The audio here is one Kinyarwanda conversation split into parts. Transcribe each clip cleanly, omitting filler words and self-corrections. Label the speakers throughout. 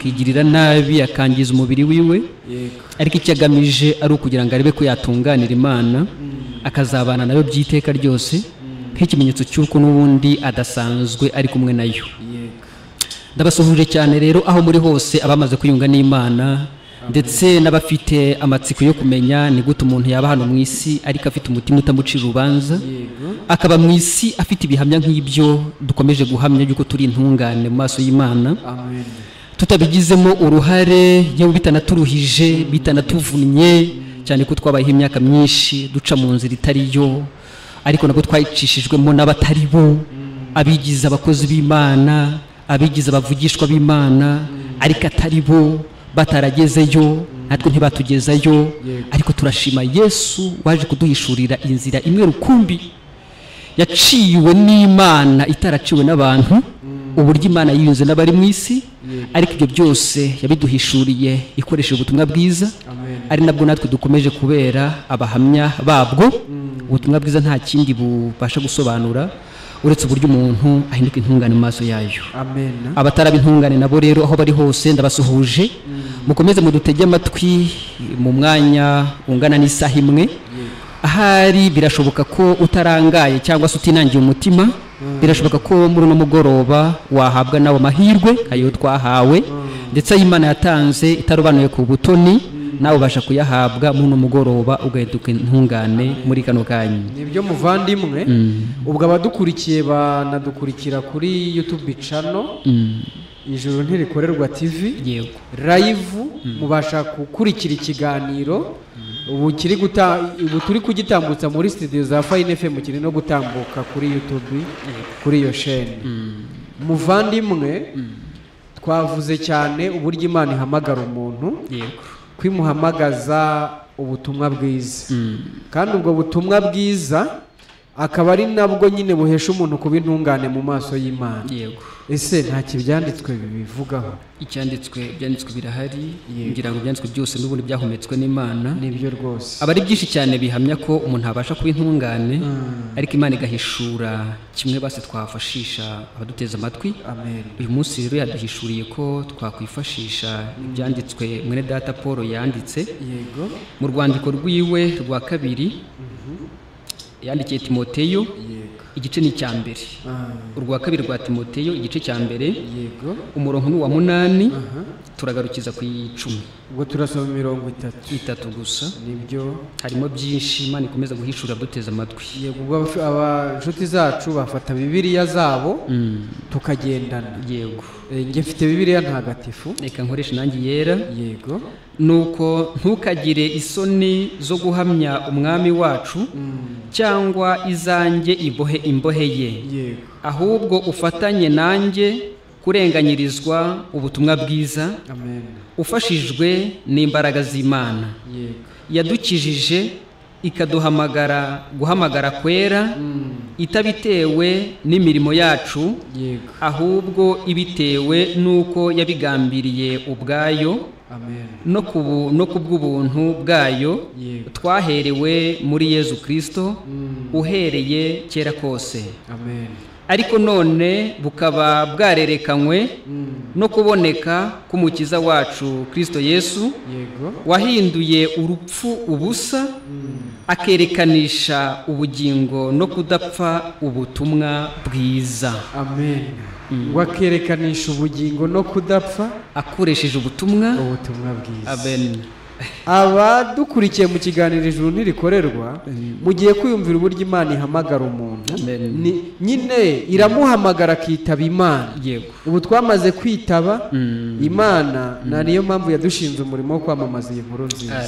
Speaker 1: akigirira nabi akangiza umubiri wiwe ariko icyo agamije ari ukugira ngo arebe ko yatunganira Imana akazabana nayo by'iteka ryose nk'ikimenyetso cy'uko n'ubundi adasanzwe ari kumwe nayo. Ndabasuhuje cyane rero aho muri hose abamaze kuyunga n'Imana ndetse n'abafite amatsiko yo kumenya ni gute umuntu yaba hano mu isi ariko afite umutima utamucira urubanza akaba mu isi afite ibihamya nk'ibyo dukomeje guhamya yuko turi intungane mu maso y'Imana tutabigizemo uruhare yewe bitanaturuhije bitanatuvunnye cyane ko twabayeho imyaka myinshi duca mu nzira itariyo ariko nabwo twayicishijwemo n'abatari bo abigize abakozi b'Imana abigize abavugishwa b'Imana ariko atari bo bataragezeyo natwe ntibatugezayo ariko turashima Yesu waje kuduhishurira inzira imwe rukumbi yaciwe n'Imana itaraciwe n'abantu uburyo Imana yiyunze n'abari mu isi ariko ibyo byose yabiduhishuriye ikoresheje ubutumwa bwiza ari nabwo natwe dukomeje kubera abahamya babwo. Ubutumwa bwiza nta kindi bubasha gusobanura uretse uburyo umuntu ahinduka intungane mu maso yayo. Abataraba intungane nabo rero aho bari hose ndabasuhuje mukomeze mudutege amatwi mu mwanya ungana n'isaha imwe. Ahari birashoboka ko utarangaye cyangwa se utinangiye umutima birashoboka ko muri no mugoroba wahabwa nawe amahirwe ayo twahawe ndetse Imana yatanze itarobanuye ku butoni nawe ubasha kuyahabwa muri no mugoroba ugahinduka intungane muri kano kanya.
Speaker 2: Nibyo muvandimwe ubwo abadukurikiye banadukurikira kuri YouTube channel Ijuru Ntirikorerwa TV live mubasha gukurikira ikiganiro ubu turi kugitambutsa muri studio za Fine FM kiri no gutambuka kuri YouTube kuri iyo chaîne. Muvandimwe twavuze cyane uburyo Imana ihamagara umuntu kwimuhamagaza ubutumwa bwiza kandi ubwo butumwa bwiza akaba ari nabwo nyine buhesha umuntu kuba intungane mu maso y'Imana. Ese nta kibyanditswe bibivugaho?
Speaker 1: Ibyanditswe birahari ngira ngo ibyanditswe byose n'ubundi byahumetswe n'Imana.
Speaker 2: Nibyo rwose
Speaker 1: abari byinshi cyane bihamya ko umuntu abasha kuba intungane ariko Imana igahishura kimwe base twafashisha abaduteza amatwi. Uyu munsi rero yaduhishuriye ko twakwifashisha ibyanditswe mwene data Paul yanditse mu rwandiko rwiwe rwa kabiri yandikiye Timoteyo igice ni cya mbere urwa kabiri rwa Timoteyo igice cya mbere umurongo ni wa 8 turagarukiza ku 10
Speaker 2: ubwo turasoma
Speaker 1: 30 gusa.
Speaker 2: Nibyo
Speaker 1: harimo byinshi Imana ikomeza guhishura duteza amatwi.
Speaker 2: Yego abashuti zacu bafata Bibiliya zabo tukagendana.
Speaker 1: Yego
Speaker 2: nge mfite Bibiliya ntagatifu
Speaker 1: reka nkoresha nanjye yera. Yego nuko ntukagire isoni zo guhamya umwami wacu cyangwa izanjye imbohe ye ahubwo ufatanye nanjye kurenganyirizwa ubutumwa bwiza ufashijwe n'imbaraga z'Imana yadukijije guhamagara kwera itabitewe n'imirimo yacu ahubwo ibitewe nuko yabigambiriye ubwayo no ku bw'ubuntu bwayo twaherewe muri Yezu Kristo uhereye kera kose. Ariko none bukaba bwarerekanywe no kuboneka k'umukiza wacu Kristo Yesu wahinduye urupfu ubusa akerekanisha ubugingo no kudapfa ubutumwa bwiza.
Speaker 2: Wakerekanisha ubugingo no kudapfa
Speaker 1: akoresheje ubutumwa
Speaker 2: bwiza. Abadukurikiye mu kiganiro Ijuru Ntirikorerwa mugiye kwiyumvira uburyo Imana ihamagara umuntu nyine iramuhamagara akitaba Imana. Ubu twamaze kwitaba Imana niyo mpamvu yadushinze umurimo wo kwamamaza iyi nkuru nziza.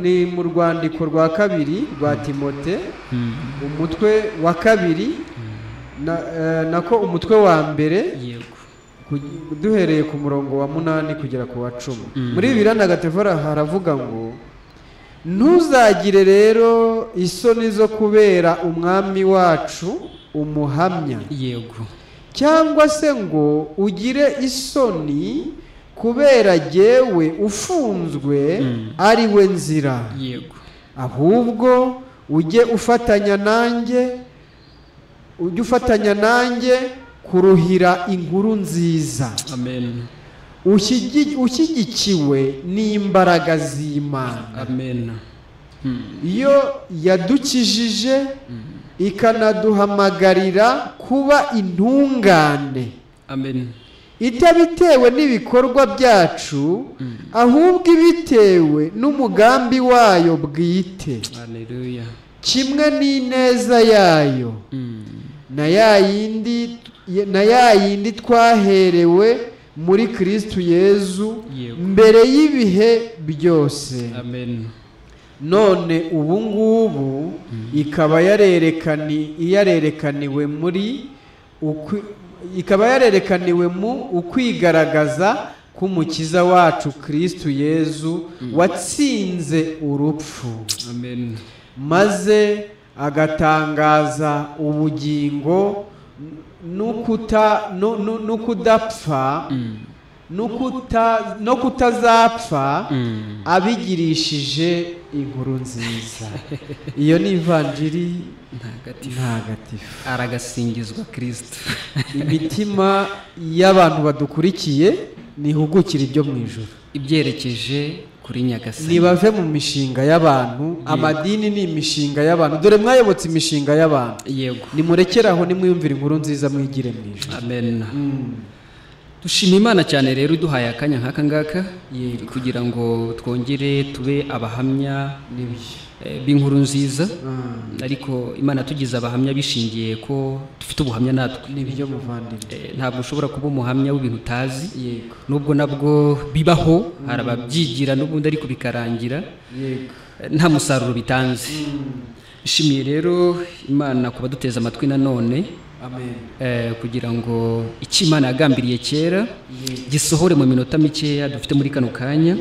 Speaker 2: Ni mu rwandiko rwa kabiri rwa Timote umutwe wa kabiri nako umutwe wa mbere duhereye ku murongo wa 8 kugera ku wa 10. Muri Bibiliya ntagatifu haravuga ngo ntuzagire rero isoni zo kubera umwami wacu umuhamya cyangwa se ngo ugire isoni kubera jyewe ufunzwe ari we nzira ahubwo ujye ufatanya nanjye kuruhira inkuru nziza.
Speaker 1: amen
Speaker 2: ushyigikiwe n'imbaraga z'Imana.
Speaker 1: amen
Speaker 2: iyo yadukijije ikanaduhamagarira kuba intungane,
Speaker 1: amen
Speaker 2: itabitewe n'ibikorwa byacu, ahubwo ibitewe n'umugambi wayo bwite,
Speaker 1: haleluya,
Speaker 2: kimwe n'ineza yayo, na ya yindi twaherewe muri Kristo Yezu mbere y'ibihe byose.
Speaker 1: amen
Speaker 2: none ubu ngubu ikaba yarerekaniwe mu ukwigaragaza k'umukiza wacu Kristo Yezu watsinze urupfu,
Speaker 1: amen
Speaker 2: maze agatangaza ubugingo n'ukudapfa no kutazapfa, abigirishije inkuru nziza. iyo ni ivanjiri ntagatifu.
Speaker 1: aragasingizwa Kristo.
Speaker 2: imitima y'abantu badukurikiye nihugukira ibyo mu ijuru,
Speaker 1: ibyerekeje kuri Nyagasani.
Speaker 2: nibave mu mishinga y'abantu. amadini ni imishinga y'abantu, dore mwayobotse imishinga y'abantu.
Speaker 1: yego,
Speaker 2: nimurekeraho nimwiyumvire inkuru nziza, mwigire mu ijuru.
Speaker 1: amen dushima Imana cyane rero iduhaye akanya nk'aka ngaka kugira ngo twongere tube abahamya b'inkuru nziza. ariko Imana tugize abahamya bishingiye ko dufite ubuhamya natwe.
Speaker 2: nibyo muvandimwe,
Speaker 1: ntabwo ushobora kuba umuhamya w'ibintu utazi, nubwo nabwo bibaho, hari ababyigira n'ubundi ariko bikarangira nta musaruro bitanze. ishimiye rero Imana kuba duteza amatwi nanone, kugira ngo icyo Imana yagambiriye kera gisohore mu minota mikeya dufite muri kano kanya.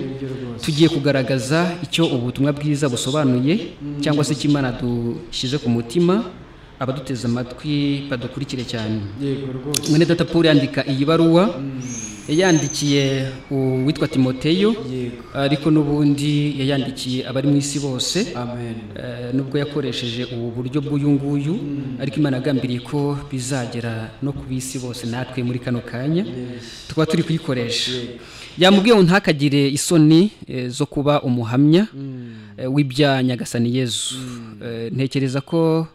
Speaker 1: tugiye kugaragaza icyo ubutumwa bwiza busobanuye, cyangwa se icyo Imana dushyize ku mutima. abaduteza amatwi badukurikire cyane. mwene data Paul yandika iyi baruwa yayandikiye uwitwa Timoteyo, ariko n'ubundi yayandikiye abari mu isi bose. nubwo yakoresheje ubu buryo bw'uyu nguyu, ariko Imana yagambiriye ko bizagera no ku bisi bose, natwe muri kano kanya tukaba turi kuyikoresha. yamubwiye ngo ntakagire isoni zo kuba umuhamya w'ibya Nyagasani Yezu. ntekereza ko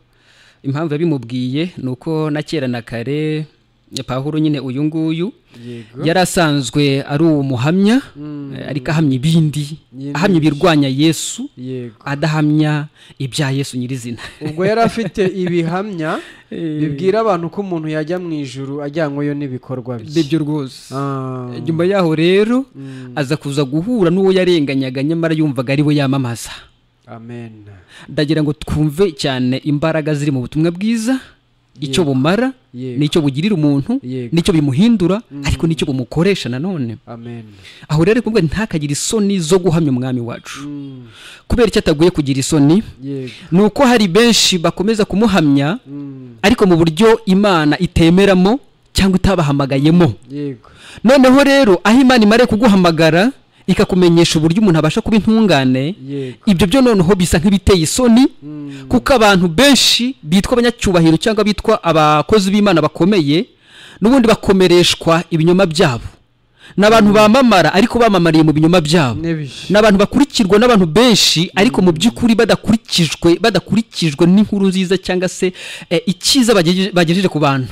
Speaker 1: impamvu yabimubwiye ni uko na kera na kare Pawulo nyine uyu nguyu yari asanzwe ari umuhamya, ariko ahamya ibindi, ahamya ibirwanya Yesu, adahamya ibya Yesu nyirizina.
Speaker 2: ubwo yari afite ibihamya bibwira abantu ko umuntu yajya mu ijuru ajyanyweyo n'ibikorwa bye.
Speaker 1: Ibyo rwose. nyuma yaho rero aza kuza guhura n'uwo yarenganyaga, nyamara yumvaga ari we yamamaza.
Speaker 2: amen.
Speaker 1: ndagira ngo twumve cyane imbaraga ziri mu butumwa bwiza, icyo bumara, n'icyo bugirira umuntu, n'icyo bimuhindura, ariko n'icyo bumukoresha nanone.
Speaker 2: amen.
Speaker 1: aho rero kuvuga ntakagire isoni zo guhamya umwami wacu. kubera icyo ataguye kugira isoni, ni uko hari benshi bakomeza kumuhamya, ariko mu buryo Imana itemeramo cyangwa itabahamagayemo. noneho rero aho Imana imare kuguhamagara ikakumenyesha uburyo umuntu abasha kuba intungane, ibyo byo noneho bisa nk'ibiteye isoni, kuko abantu benshi bitwa abanyacyubahiro cyangwa bitwa abakozi b'Imana bakomeye, n'ubundi bakomereshwa ibinyoma byabo. n'abantu bamamara ariko bamamariye mu binyoma byabo. n'abantu bakurikirwa n'abantu benshi, ariko mu by'ukuri badakurikijwe n'inkuru nziza cyangwa se icyiza bagejeje ku bantu.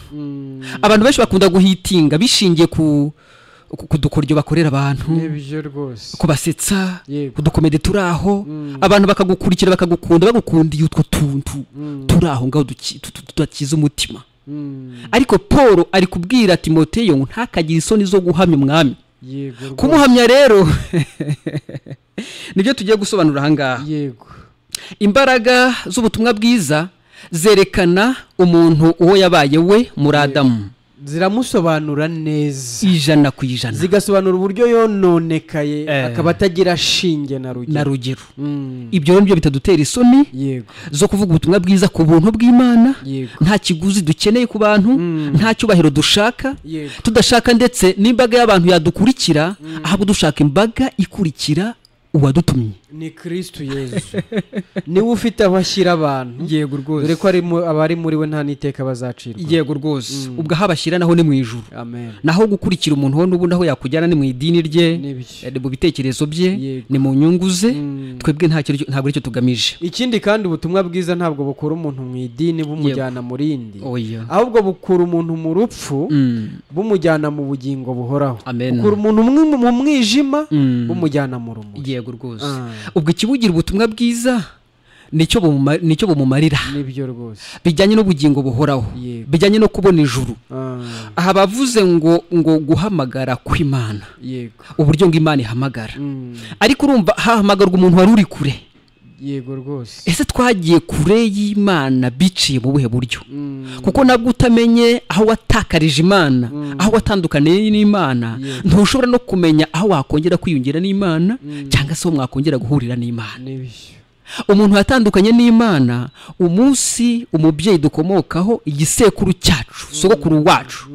Speaker 1: abantu benshi bakunda guhitinga bishingiye ku dukoryo bakorera abantu, kubasetsa, kudukomede turaho, abantu bakagukurikira bagukundiye utwo tuntu turaho ngaho tudakiza umutima. ariko Paul ari kubwira Timoteyo ngo ntakagire isoni zo guhamya umwami. kumuhamya rero nibyo tugiye gusobanura aha ngaha. imbaraga z'ubutumwa bwiza zerekana umuntu uwo yabaye we muri Adamu,
Speaker 2: ziramusobanura neza
Speaker 1: 100%,
Speaker 2: zigasobanura uburyo yononekaye akaba atagira shinge na rugero.
Speaker 1: ibyo nibyo bitadutera isoni zo kuvuga ubutumwa bwiza ku buntu bw'Imana. nta kiguzi dukeneye ku bantu, nta cyubahiro dushaka, tudashaka ndetse n'imbaga y'abantu yadukurikira, ahubwo dushaka imbaga ikurikira uwadutumye
Speaker 2: ni Kristo Yesu niwe ufite aho ashyira abantu.
Speaker 1: Yego rwose,
Speaker 2: dore ko abari muri we nta niteka bazacirwa.
Speaker 1: Yego rwose, ubwo habashyira naho ni mu ijuru.
Speaker 2: Amen.
Speaker 1: Naho gukurikira umuntu ho n'ubundi aho yakujyana ni mu idini rye, ni mu bitekerezo bye, ni mu nyungu ze. Twebwe ntabwo icyo tugamije.
Speaker 2: Ikindi kandi ubutumwa bwiza ntabwo bukura umuntu mu idini bumujyana mu rindi, ahubwo bukura umuntu mu rupfu bumujyana mu bugingo buhoraho. Bukura umuntu mu mwijima bumujyana mu rumuri.
Speaker 1: Yego rwose. Ubwo ikibugira ubutumwa bwiza nicyo bumumarira.
Speaker 2: Nibyo rwose.
Speaker 1: Bijyanye n'ubugingo buhoraho, bijyanye no kubona ijuru. Aha bavuze ngo guhamagara kw'Imana, uburyo ngo Imana ihamagara. Ariko urumva hahamagarwa umuntu wari uri kure.
Speaker 2: Yego rwose.
Speaker 1: Ese twagiye kure y'Imana biciye mu buhe buryo? Kuko nabwo utamenye aho watakarije Imana, aho watandukaniye n'Imana, ntushobora no kumenya aho wakongera kwiyungira n'Imana cyangwa se aho mwakongera guhurira n'Imana. Umuntu yatandukanye n'Imana umunsi umubyeyi dukomokaho, igisekuru cyacu, sogokuru wacu,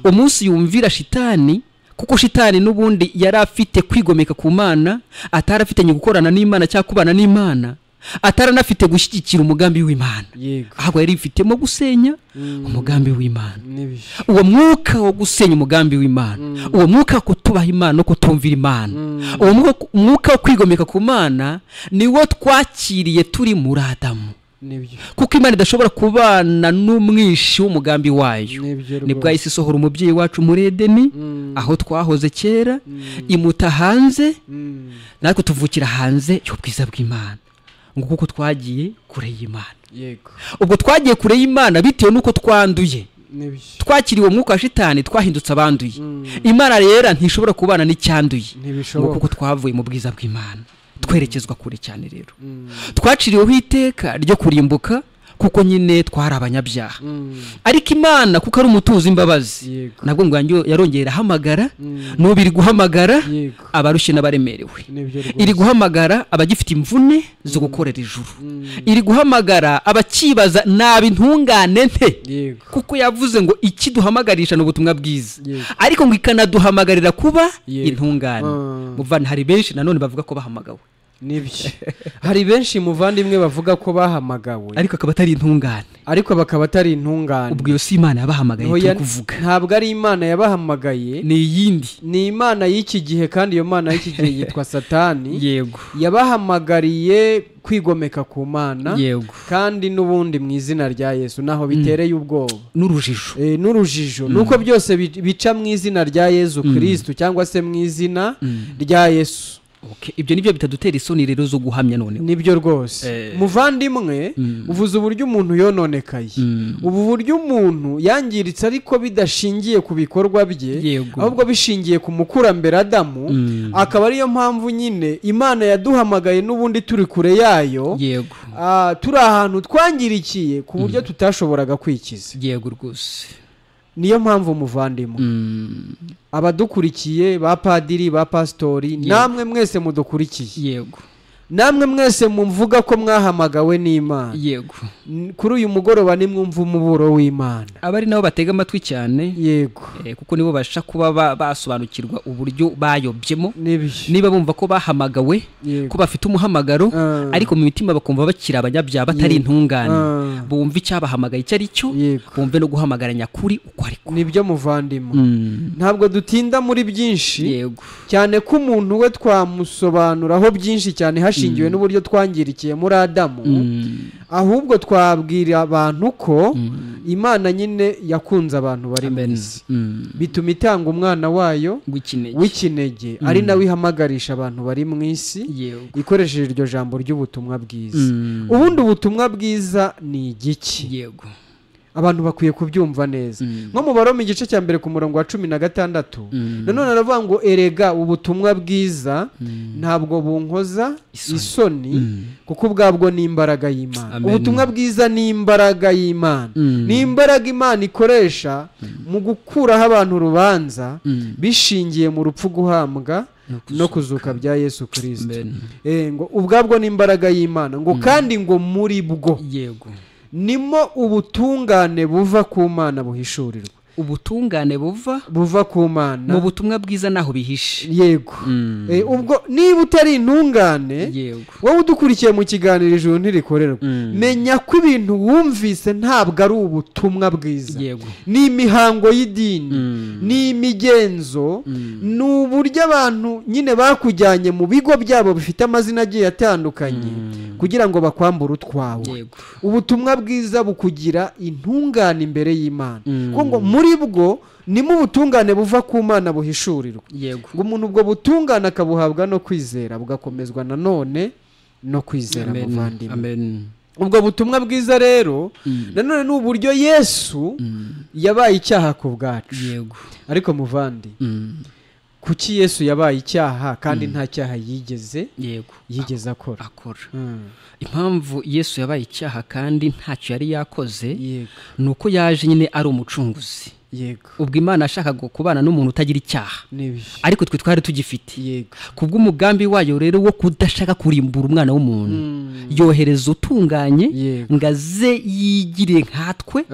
Speaker 1: umunsi yumvira shitani, kuko shitani n'ubundi yari afite kwigomeka ku Mana, atarafitanye gukorana n'Imana cyangwa kubana n'Imana, ataranafite gushyigikira umugambi w'Imana, ahubwo yari ifitemo gusenya umugambi w'Imana. Uwo mwuka wo gusenya umugambi w'Imana, uwo mwuka wo kutubaha Imana no kutumvira Imana, uwo mwuka wo kwigomeka ku Mana niwo twakiriye turi muri Adamu. Kuko Imana idashobora kubana n'umwishi w'umugambi wayo. Nibwo yahise isohora umubyeyi wacu muri Edeni, aho twahoze kera, imuta hanze, natwe tuvukira hanze y'ubwiza bw'Imana, ngo kuko twagiye kure y'Imana. Ubwo twagiye kure y'Imana bitewe n'uko twanduye, twakiriwe umwuka wa shitani, twahindutse abanduye. Imana rero ntishobora kubana n'icyanduye, ngo kuko twavuye mu bwiza bw'Imana, twerekezwa kure cyane. Rero twaciriweho iteka ryo kurimbuka, kuko nyine twari abanyabyaha. Ariko Imana kuko ari umutuzo imbabazi, nabwo ngo yarongera hamagara, n'ubu iri guhamagara abarushye n'abaremerewe, iri guhamagara abagifite imvune zo gukorera ijuru, iri guhamagara abakibaza nabi intungane nte, kuko yavuze ngo ikiduhamagarisha n'ubutumwa bwiza, ariko ngo ikanaduhamagarira kuba intungane. Muvana hari benshi nanone bavuga ko bahamagawe.
Speaker 2: Nibyo. Hari benshi muvandimwe bavuga ko bahamagawe,
Speaker 1: ariko akaba atari intungane.
Speaker 2: Ariko bakaba atari intungane.
Speaker 1: Ubwo iyo si Imana yabahamagaye kuvuga.
Speaker 2: Ntabwo ari Imana yabahamagaye,
Speaker 1: ni iyindi.
Speaker 2: Ni Imana y'iki gihe, kandi iyo Mana y'iki gihe yitwa Satani.
Speaker 1: Yego.
Speaker 2: Yabahamagariye kwigomeka ku Mana, kandi n'ubundi mu izina rya Yesu, naho bitereye ubwoba
Speaker 1: n'urujijo.
Speaker 2: N'urujijo nuko byose bica mu izina rya Yesu Kristo, cyangwa se mu izina rya Yesu.
Speaker 1: Ibyo nibyo bitadutera isoni rero zo guhamya none.
Speaker 2: Nibyo rwose. Muvandimwe, uvuze uburyo umuntu yononekaye, ubu buryo umuntu yangiritse ariko bidashingiye ku bikorwa bye, ahubwo bishingiye ku mukurambere Adamu. Akaba ariyo mpamvu nyine Imana yaduhamagaye n'ubundi turi kure yayo, turi ahantu twangirikiye ku buryo tutashoboraga kwikiza.
Speaker 1: Yego rwose.
Speaker 2: Niyo mpamvu muvandimwe, abadukurikiye, ba padiri, ba pastori, namwe mwese mudukurikiye, namwe mwese mumvuga ko mwahamagawe n'Imana.
Speaker 1: Yego.
Speaker 2: Kuri uyu mugoroba nimwumva umuburo w'Imana.
Speaker 1: Abari nabo batega amatwi cyane.
Speaker 2: Yego.
Speaker 1: Kuko nibo basha kuba basobanukirwa uburyo bayobyemo. Niba bumva ko bahamagawe, ko bafite umuhamagaro, ariko mu mitima bakumva bakira abanyabyaha batari intungane, bumva icyabahamagaye icyo ari cyo, bumve no guhamagara nyakuri uko ariko.
Speaker 2: Nibyo muvandimwe. Ntabwo dutinda muri byinshi, cyane ko umuntu we twamusobanuraho byinshi cyane hashingiwe n'uburyo twangirikiye muri Adamu, ahubwo twabwira abantu ko Imana nyine yakunze abantu bari mu isi, bituma itanga umwana wayo w'ikinege, ari nawe ihamagarisha abantu bari mu isi, ikoresheje iryo jambo ry'ubutumwa bwiza. Ubundi ubutumwa bwiza ni igiki? Abantu bakwiye kubyumva neza. Nko mu Baroma igice cya mbere ku murongo wa 16, nanone aravuga ngo erega ubutumwa bwiza ntabwo bunkoza isoni, kuko ubwabwo ni imbaraga y'Imana. Ubutumwa bwiza ni imbaraga y'Imana, ni imbaraga Imana ikoresha mu gukuraho abantu urubanza bishingiye mu rupfu, guhambwa no kuzuka bya Yesu Kristo. Ngo ubwabwo ni imbaraga y'Imana, ngo kandi ngo muri bwo nimo ubutungane buva ku Mana buhishurirwa.
Speaker 1: ubutungane
Speaker 2: buva ku Mana
Speaker 1: mu butumwa bwiza naho bihishe.
Speaker 2: Yego. Ubwo niba utari intungane, wowe udukurikiye mu kiganiro Ijuru Ntirikorerwa, menya ko ibintu wumvise ntabwo ari ubutumwa bwiza. Ni imihango y'idini, ni imigenzo, ni uburyo abantu nyine bakujyanye mu bigo byabo bifite amazina agiye atandukanye kugira ngo bakwambure utwawe. Ubutumwa bwiza bukugira intungane imbere y'Imana, kuko muri bwo ni mu butungane buva ku Mana buhishurirwa. Ngo umuntu ubwo butungane akabuhabwa no kwizera, bugakomezwa nanone no kwizera muvandimwe. Ubwo butumwa bwiza rero nanone ni uburyo Yesu yabaye icyaha ku bwacu. Ariko muvandi, kuki Yesu yabaye icyaha kandi nta cyaha yigeze akora? Impamvu Yesu yabaye icyaha kandi ntacyo yari yakoze nuko yaje nyine ari umucunguzi. Ubwo Imana yashakaga kubana n'umuntu utagira icyaha, ariko twe twari tugifite. Kubw'umugambi wayo rero wo kudashaka kurimbura umwana w'umuntu, yohereza utunganye ngo aze yigire nkatwe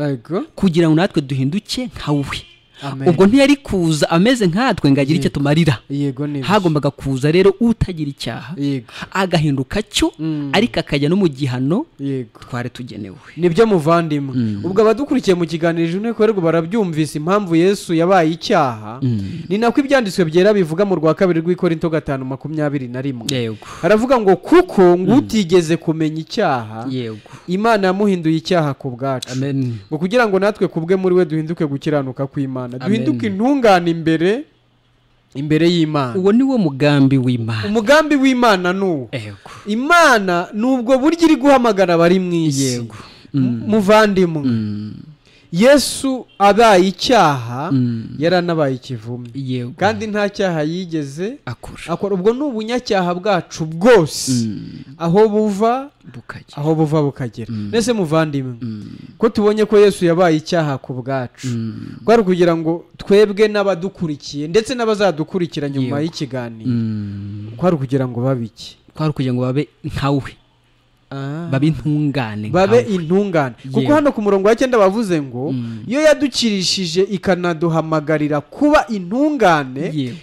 Speaker 2: kugira ngo natwe duhinduke nkawe. Ubwo ntiyari kuza ameze nkatwe ngo agire icyo tumarira. Hagombaga kuza rero utagira icyaha agahinduka cyo, ariko akajya no mu gihano twari tugenewe. Nibyo muvandimwe. Ubwo abadukurikiye mu kiganiro Ijuru Ntirikorerwa barabyumvise impamvu Yesu yabaye icyaha. Ni nako ibyanditswe byera bivuga mu rwa 2 rw'Ikorinto 5:21. Haravuga ngo kuko ngutigeze kumenya icyaha, Imana yamuhinduye icyaha ku bwacu, ngo kugira ngo natwe kubwe muri we duhinduke gukiranuka kw'Imana, duhinduke intungane imbere y'Imana. Uwo ni wo mugambi w'Imana. Umugambi w'Imana nuwo. Imana nubwo buryo iri guhamagara abari mu isi. Muvandimwe, Yesu abaye icyaha yaranabaye ikivume, kandi nta cyaha yigeze akora. Ubwo ni ubunyacyaha bwacu bwose, aho buva bukagera. Nese muvandimwe, ko tubonye ko Yesu yabaye icyaha ku bwacu, kwari kugira ngo twebwe n'abadukurikiye ndetse n'abazadukurikira nyuma y'ikiganiro, kwari kugira ngo babiki, kwari kugira ngo babe nkawe, babe intungane. Kuko hano ku murongo wa 9 bavuze ngo iyo yadukirishije ikanaduhamagarira kuba intungane,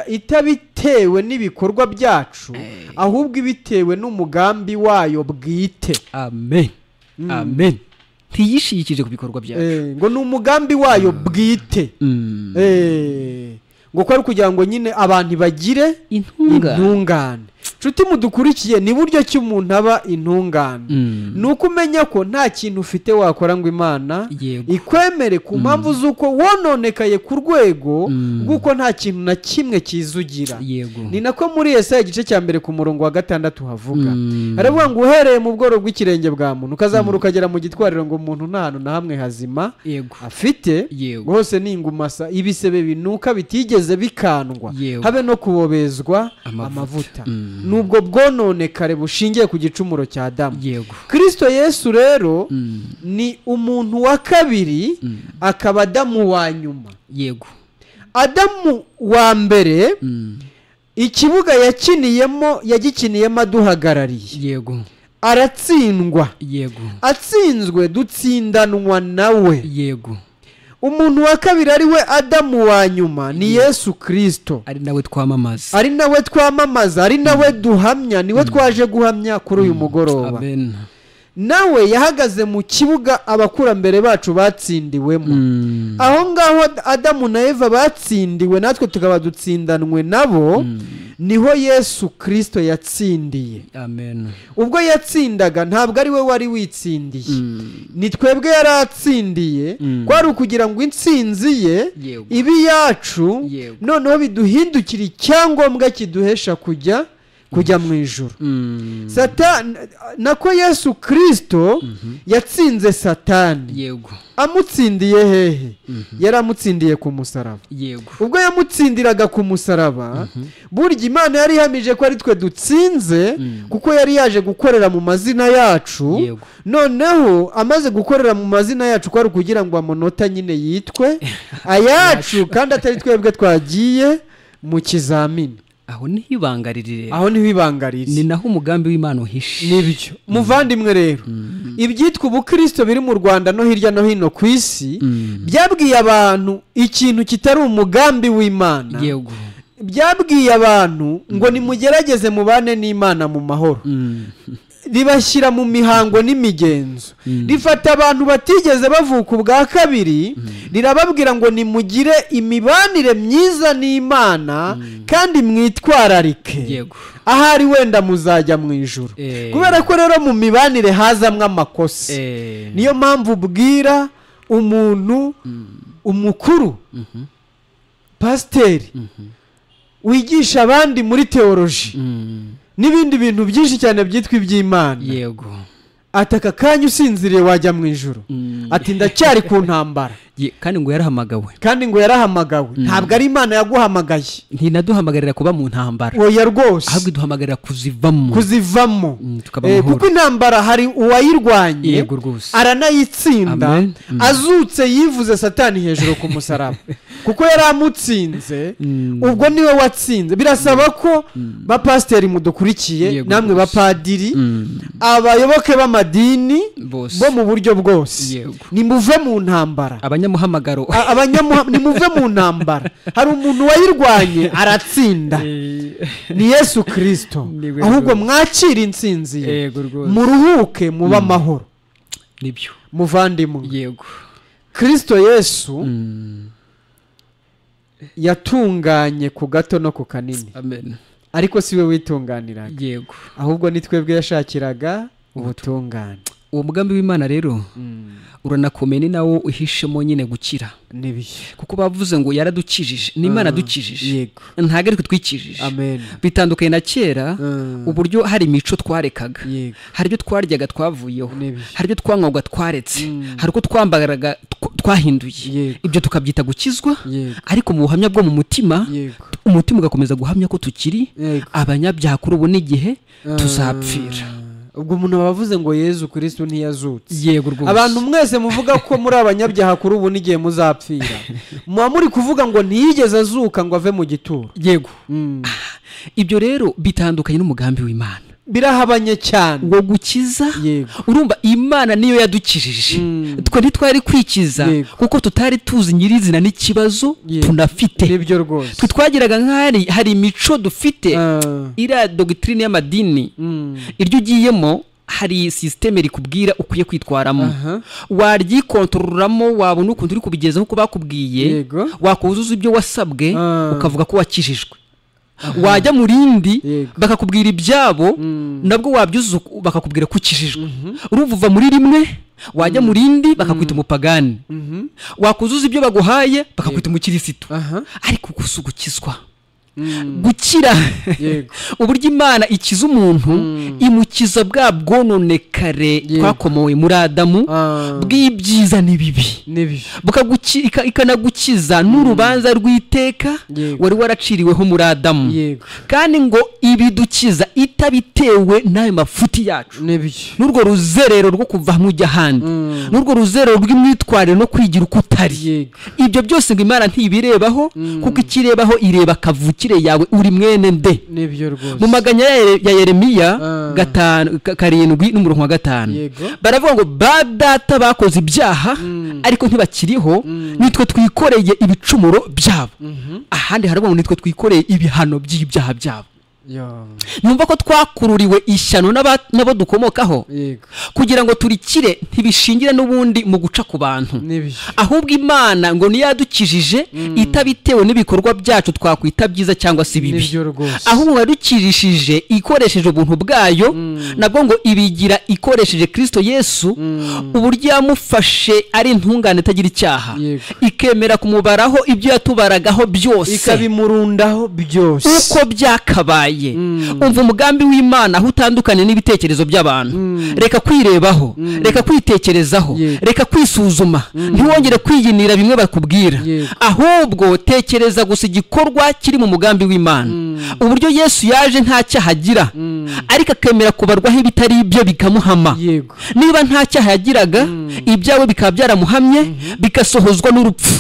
Speaker 2: itabitewe n'ibikorwa byacu, ahubwo ibitewe n'umugambi wayo bwite. Amen. Ntiyishikije ku bikorwa byacu, ngo ni umugambi wayo bwite. Ngo kwari kugira ngo nyine abantu bagire intungane. Nshuti mudukurikiye, ni buryo ki umuntu aba intungane. Nuko umenya ko nta kintu ufite wakora ngo Imana ikwemere ku mpamvu z'uko wononekaye ku rwego rw'uko nta kintu na kimwe kizugira. Ni nako muri Yesaya igice cya 1 ku murongo wa 6 havuga. Haravuga ngo uhereye mu bworo bw'ikirenge bwa muntu ukazamura ukagera mu gitwariro, ngo umuntu nta hantu na hamwe hazima afite, hose ni ingumasa, ibisebe binuka bitigeze bikandwa, habe no kubobezwa amavuta. Nubwo bwononekare bushingiye ku gicumuro cya Adamu. Kristo Yesu rero ni umuntu wa kabiri, akaba Adamu wa nyuma. Adamu wa mbere ikibuga yagikiniyemo aduhagarariye, aratsindwa. Atsinzwe dutsindanwa nawe. Umuntu wa kabiri ari we Adamu wa nyuma ni Yesu Kristo, ari nawe twamamaza, ari nawe duhamya, niwe twaje guhamya kuri uyu mugoroba. Nawe yahagaze mu kibuga abakurambere bacu batsindiwemo. Aho ngaho Adamu na Eva batsindiwe, natwe tukaba dutsindanwe nabo, niho Yesu Kristo yatsindiye. Ubwo yatsindaga ntabwo ari we wari witsindiye, ni twebwe yaratsindiye. Kwari ukugira ngo intsinzi ye ibi yacu, noneho biduhindukira icyangombwa kiduhesha kujya mu ijuru. Nako Yesu Kristo yatsinze Satani. Amutsindiye hehe? Yaramutsindiye ku musaraba. Ubwo yamutsindiraga ku musaraba, burya Imana yari ihamije ko ari twe dutsinze, kuko yari yaje gukorera mu mazina yacu. Noneho amaze gukorera mu mazina yacu, kwari kugira ngo amanota nyine yitwe ayacu, kandi atari twebwe twagiye mu kizamini.
Speaker 1: aho niho ibangarire,
Speaker 2: aho niho ibangarire,
Speaker 1: ni naho umugambi w'Imana uhishe.
Speaker 2: Nibyo muvandimwe rero, ibyitwa ubukristo biri mu Rwanda no hirya no hino ku isi byabwiye abantu ikintu kitari umugambi w'Imana.
Speaker 1: Yego,
Speaker 2: byabwiye abantu ngo nimugerageze mubane n'Imana mu mahoro. Ribashyira mu mihango n'imigenzo, rifata abantu batigeze bavuka ubwa kabiri, rirababwira ngo nimugire imibanire myiza n'Imana kandi mwitwararike, ahari wenda muzajya mu ijuru. Kubera ko rero mu mibanire hazamwe amakosa, niyo mpamvu ubwira umuntu umukuru, pasiteri wigisha abandi muri teoloji n'ibindi bintu byinshi cyane byitwa iby'Imana,
Speaker 1: yego,
Speaker 2: ataka kanya usinziriye wajya mu ijuru, ati ndacyari ku ntambara.
Speaker 1: kandi ngo yarahamagawe,
Speaker 2: ntabwo ari Imana yaguhamagaye,
Speaker 1: ntinaduhamagarira kuba mu ntambara,
Speaker 2: oya rwose,
Speaker 1: ahubwo duhamagarira kuzivamo,
Speaker 2: kuko intambara hari uwayirwanye aranayitsinda, azutse yivuze Satani hejuru ku musaraba, kuko yaramutsinze, ubwo niwe watsinze. Birasaba ko bapasiteri mudukurikiye, namwe bapadiri, abayoboke b'amadini bo mu buryo bwose, nimuve mu ntambara,
Speaker 1: abanyamuhamagaro,
Speaker 2: nimuve mu ntambara. Hari umuntu wayirwanye aratsinda, ni Yesu Kristo. Ahubwo mwakira intsinzi ye, muruhuke, muba amahoro.
Speaker 1: Nibyo
Speaker 2: muvandimwe,
Speaker 1: yego,
Speaker 2: Kristo Yesu yatunganye ku gato no ku kanini,
Speaker 1: amen,
Speaker 2: ariko siwe witunganiraga,
Speaker 1: yego,
Speaker 2: ahubwo ni twebwe yashakiraga ubutungane.
Speaker 1: Uwo mugambi w'Imana rero uranakomeye, ni nawo uhishemo nyine gukira, kuko bavuze ngo yaradukijije, ni Imana dukijije, ntabwo ari twikijije. Bitandukanye na kera, uburyo hari imico twarekaga, hari ibyo twaryaga twavuyeho, hari ibyo twanywaga twaretse, hari uko twambaraga twahinduye, ibyo tukabyita gukizwa. Ariko mu buhamya bwo mu mutima, umutima ugakomeza guhamya ko tukiri abanyabyaha kuri ubu n'igihe tuzapfira.
Speaker 2: Ubwo umuntu bavuze ngo Yesu Kristo ntiyazutse.
Speaker 1: Yego rwose.
Speaker 2: Abantu mwese muvuga ko muri abanyabyaha kuri ubu n'igihe muzapfira, muba muri kuvuga ngo ntiyigeze azuka ngo ave mu gituro.
Speaker 1: Yego. Ibyo rero bitandukanye n'umugambi w'Imana,
Speaker 2: birahabanye cyane
Speaker 1: wo gukiza. Urumva Imana niyo yadukijije, twe ntitwari kwikiza kuko tutari tuzi nyirizina n'ikibazo tunafite.
Speaker 2: Nibyo rwose,
Speaker 1: twe twagiraga nk'ahari hari imico dufite, iriya doctrine y'amadini, iryo ugiyemo hari systeme rikubwira ukwiye kwitwaramo, waryikontororamo, wabona ukuntu uri kubigeza nkuko bakubwiye, wakuzuza ibyo wasabwe, ukavuga ko wakijijwe. Wajya mu rindi bakakubwira ibyabo, nabwo wabyuzuza bakakubwira ko ukijijwe. Urumva uva muri rimwe wajya mu rindi bakakwita umupagani, wakuzuza ibyo baguhaye bakakwita umukirisitu. Ariko gukizwa, gukira, uburyo Imana ikiza umuntu, imukiza bwa bwononekare twakomowe muri Adamu, bw'ibyiza n'ibibi, ikanagukiza n'urubanza rw'iteka wari waraciriweho muri Adamu. Kandi ngo ibidukiza itabitewe n'ayo mafuti yacu, n'urwo ruzerero rwo kuva hamwe ujya ahandi, n'urwo ruzerero rw'imyitwarire no kwigira uko utari. Ibyo byose ngo Imana ntibirebaho, kuko ikirebaho ireba kavukire yawe, uri mwene nde. Mu maganya ya Yeremiya 7:5 baravuga ngo ba data bakoze ibyaha ariko ntibakiriho, nitwe twikoreye ibicumuro byabo. Ahandi haravuga ngo nitwe twikoreye ibihano by'ibyaha byabo. Numva ko twakururiwe ishyano nabo dukomokaho, kugira ngo turikire ntibishingire n'ubundi mu guca ku bantu, ahubwo Imana ngo niyadukijije itabitewe n'ibikorwa byacu twakwita byiza cyangwa se bibi, ahubwo yadukijishije ikoresheje ubuntu bwayo, nabwo ngo ibigira ikoresheje Kristo Yesu, uburyo yamufashe ari intungane itagira icyaha, ikemera kumubaraho ibyo yatubaragaho byose,
Speaker 2: ikabimurundaho byose
Speaker 1: uko byakabaye. byabaye. Umva umugambi w'Imana aho utandukanye n'ibitekerezo by'abantu. Reka kwirebaho, reka kwitekerezaho, reka kwisuzuma, ntiwongere kwiyinira bimwe bakubwira, ahubwo tekereza gusa igikorwa kiri mu mugambi w'Imana. Uburyo Yesu yaje nta cyaha agira, ariko akemera kubarwaho ibitari ibyo bikamuhama. Niba nta cyaha yagiraga, ibyawe bikaba byaramuhamye, bigasohozwa n'urupfu,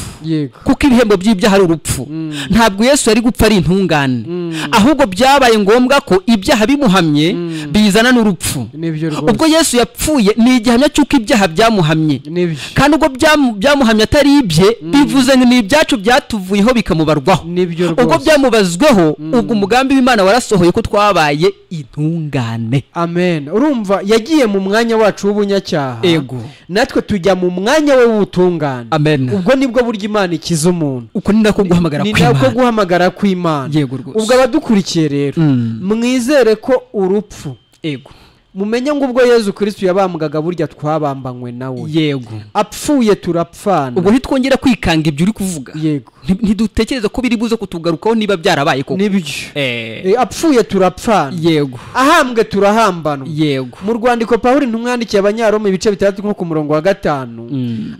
Speaker 1: kuko ibihembo by'ibyaha ari urupfu. Ntabwo Yesu yari gupfa ari intungane, ahubwo byabaye ngombwa ko ibyaha bimuhamye bizana n'urupfu. Ubwo Yesu yapfuye ni igihamya cy'uko ibyaha byamuhamye, kandi ubwo byamuhamye atari ibye, bivuze ngo ni ibyacu byatuvuyeho bikamubarwaho. Ubwo byamubazweho, ubwo umugambi w'Imana warasohoye ko twabaye intungane.
Speaker 2: Amen. Urumva yagiye mu mwanya wacu w'ubunyacyaha, natwe tujya mu mwanya we w'ubutungane. Ubwo nibwo buryo Imana ikiza umuntu.
Speaker 1: Uko ni nako
Speaker 2: guhamagara kw'Imana. Ubwo abadukurikiye rero, mwizere ko urupfu mumenye ngo ubwo Yesu Kristo yabambwaga burya twabambanywe nawe. Apfuye turapfana.
Speaker 1: Ubwo ntitwongera kwikanga ibyo uri kuvuga. Ntidutekereza ko biri buze kutugarukaho niba byarabaye koko.
Speaker 2: Nibyo. Apfuye turapfana. Ahambwe turahambanwa. Mu rwandiko Pawulo ntumwandikiye Abanyaroma ibice 3 nko ku murongo wa 5,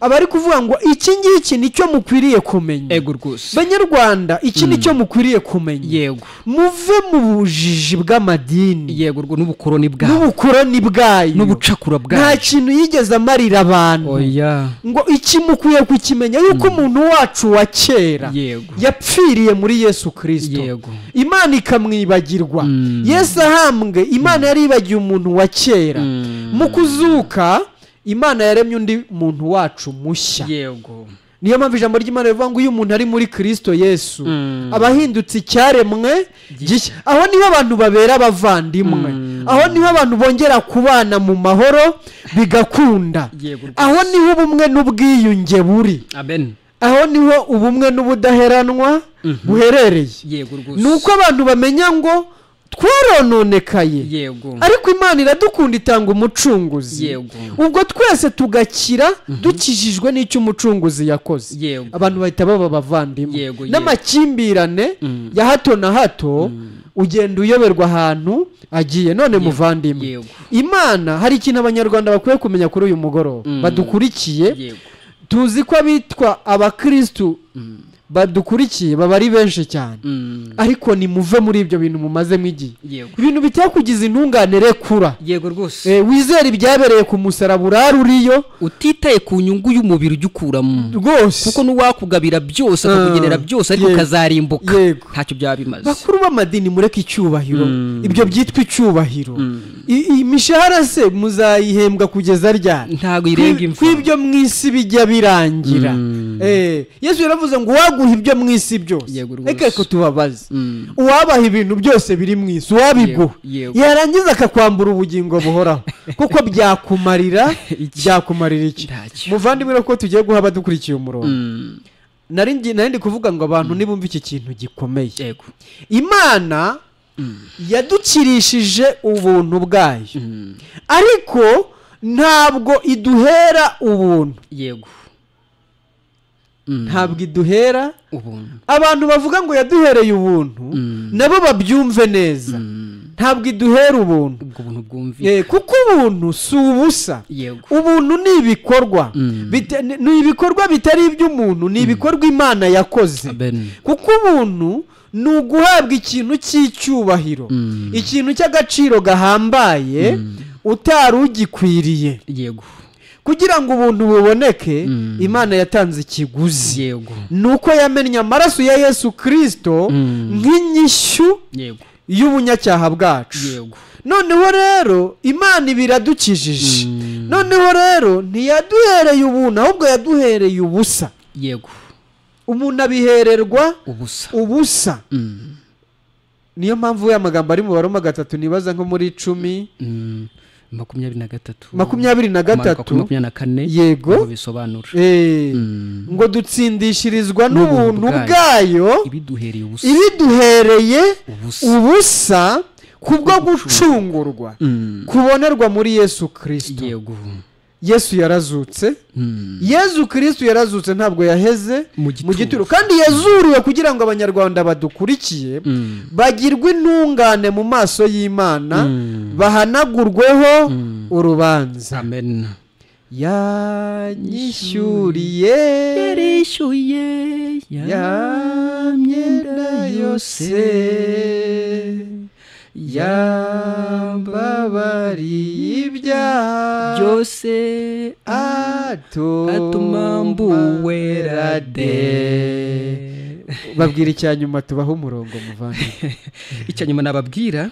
Speaker 2: abari kuvuga ngo iki ngiki nicyo mukwiriye kumenya. Banyarwanda, iki nicyo mukwiriye kumenya. Muve mu bujiji bw'amadini.
Speaker 1: N'ubukoroni bwayo.
Speaker 2: N'ubucakura bwayo. Nta kintu yigeze amarira abantu. Ngo iki mukwiye kukimenya yuko umuntu wacu wa kera yapfiriye muri Yesu Kristo. Imana ikamwibagirwa. Yesu ahambwe, Imana yaribagiye umuntu wa kera. Mu kuzuka, Imana yaremye undi muntu wacu mushya. Niyo mpamvu ijambo ry'Imana rivuga ngo uyu muntu ari muri Kristo Yesu abahindutse icyaremwe gishya. Aho niho abantu babera abavandimwe, aho niho abantu bongera kubana mu mahoro bigakunda, aho niho ubumwe n'ubwiyunge buri, aho niho ubumwe n'ubudaheranwa buherereye. Nuko abantu bamenya ngo twarononekaye, ariko Imana iradukunda itanga umucunguzi. Ubwo twese tugakira dukijijwe n'icyo umucunguzi yakoze. Abantu bahita baba abavandimwe. N'amakimbirane ya hato na hato ugenda uyoberwa ahantu agiye. None muvandimwe, Imana hari ikintu Abanyarwanda bakwiye kumenya kuri uyu mugoroba badukurikiye. Tuzi ko abitwa abakristu badukurikiye baba ari benshi cyane, ariko ni muve muri ibyo bintu mumazemo igihe. Ibintu biteye kugiza intungane rekura. Wizere ibyabereye ku musaraba uraruriyo,
Speaker 1: utitaye ku nyungu y'umubiri ugikuramo
Speaker 2: rwose,
Speaker 1: kuko n'uwakugabira byose akakugenera byose ariko ukazarimbuka ntacyo byabimaze.
Speaker 2: Bakuru b'amadini mureke icyubahiro. Ibyo byitwa icyubahiro. Imishahara se muzayihembwa kugeza ryari?
Speaker 1: Ntago irenga imva.
Speaker 2: Kw'ibyo mwisi bijya birangira. Yesu yaravuze ngo guha ibyo mwisi byose. Reka ko tubabaze, uwabaha ibintu byose biri mwisi wabiguha, yarangiza akakwambura ubugingo buhoraho, kuko byakumarira iki? Muvandimwe, ko tugiye guha abadukurikiye umurongo. Narindi kuvuga ngo abantu nibumva iki kintu gikomeye. Imana yadukirishije ubuntu bwayo, ariko ntabwo iduhera ubuntu. Ntabwo iduhera ubuntu. Abantu bavuga ngo yaduhereye ubuntu nabo babyumve neza. Ntabwo iduhera ubuntu, kuko ubuntu si ubusa. Ubuntu ni ibikorwa, ni ibikorwa bitari iby'umuntu, ni ibikorwa Imana yakoze. Kuko ubuntu ni uguhabwa ikintu cy'icyubahiro, ikintu cy'agaciro gahambaye utari ugikwiriye. Kugira ngo ubuntu buboneke, Imana yatanze ikiguzi. Nuko yamennye amaraso ya Yesu Kristo nk'inyishyu y'ubunyacyaha bwacu. Noneho rero Imana ibiradukijije. Noneho rero ntiyaduhereye ubuntu, ahubwo yaduhereye ubusa. Umuntu abihererwa ubusa. Niyo mpamvu ya magambo ari mu Baroma 3 nibaza nko muri 23 yego
Speaker 1: bisobanura
Speaker 2: ngo dutsindishirizwa n'ubuntu bwayo ibiduhereye ubusa kubwo gucungurwa kubonerwa muri Yesu Kristo. Yesu yarazutse. Yesu Kristo yarazutse, ntabwo yaheze mu gituro, kandi yazuriwe kugira ngo abanyarwanda badukurikiye bagirwe intungane mu maso y'Imana, bahanagurweho urubanza.
Speaker 1: Amen.
Speaker 2: Yanyishyuriye,
Speaker 1: yarishyuye ya myenda yose,
Speaker 2: yambabariye ibyaha
Speaker 1: byose,
Speaker 2: atuma mbuwera de. Babwira icyanyuma tubaho umurongo muvandimwe.
Speaker 1: Icyanyuma nababwira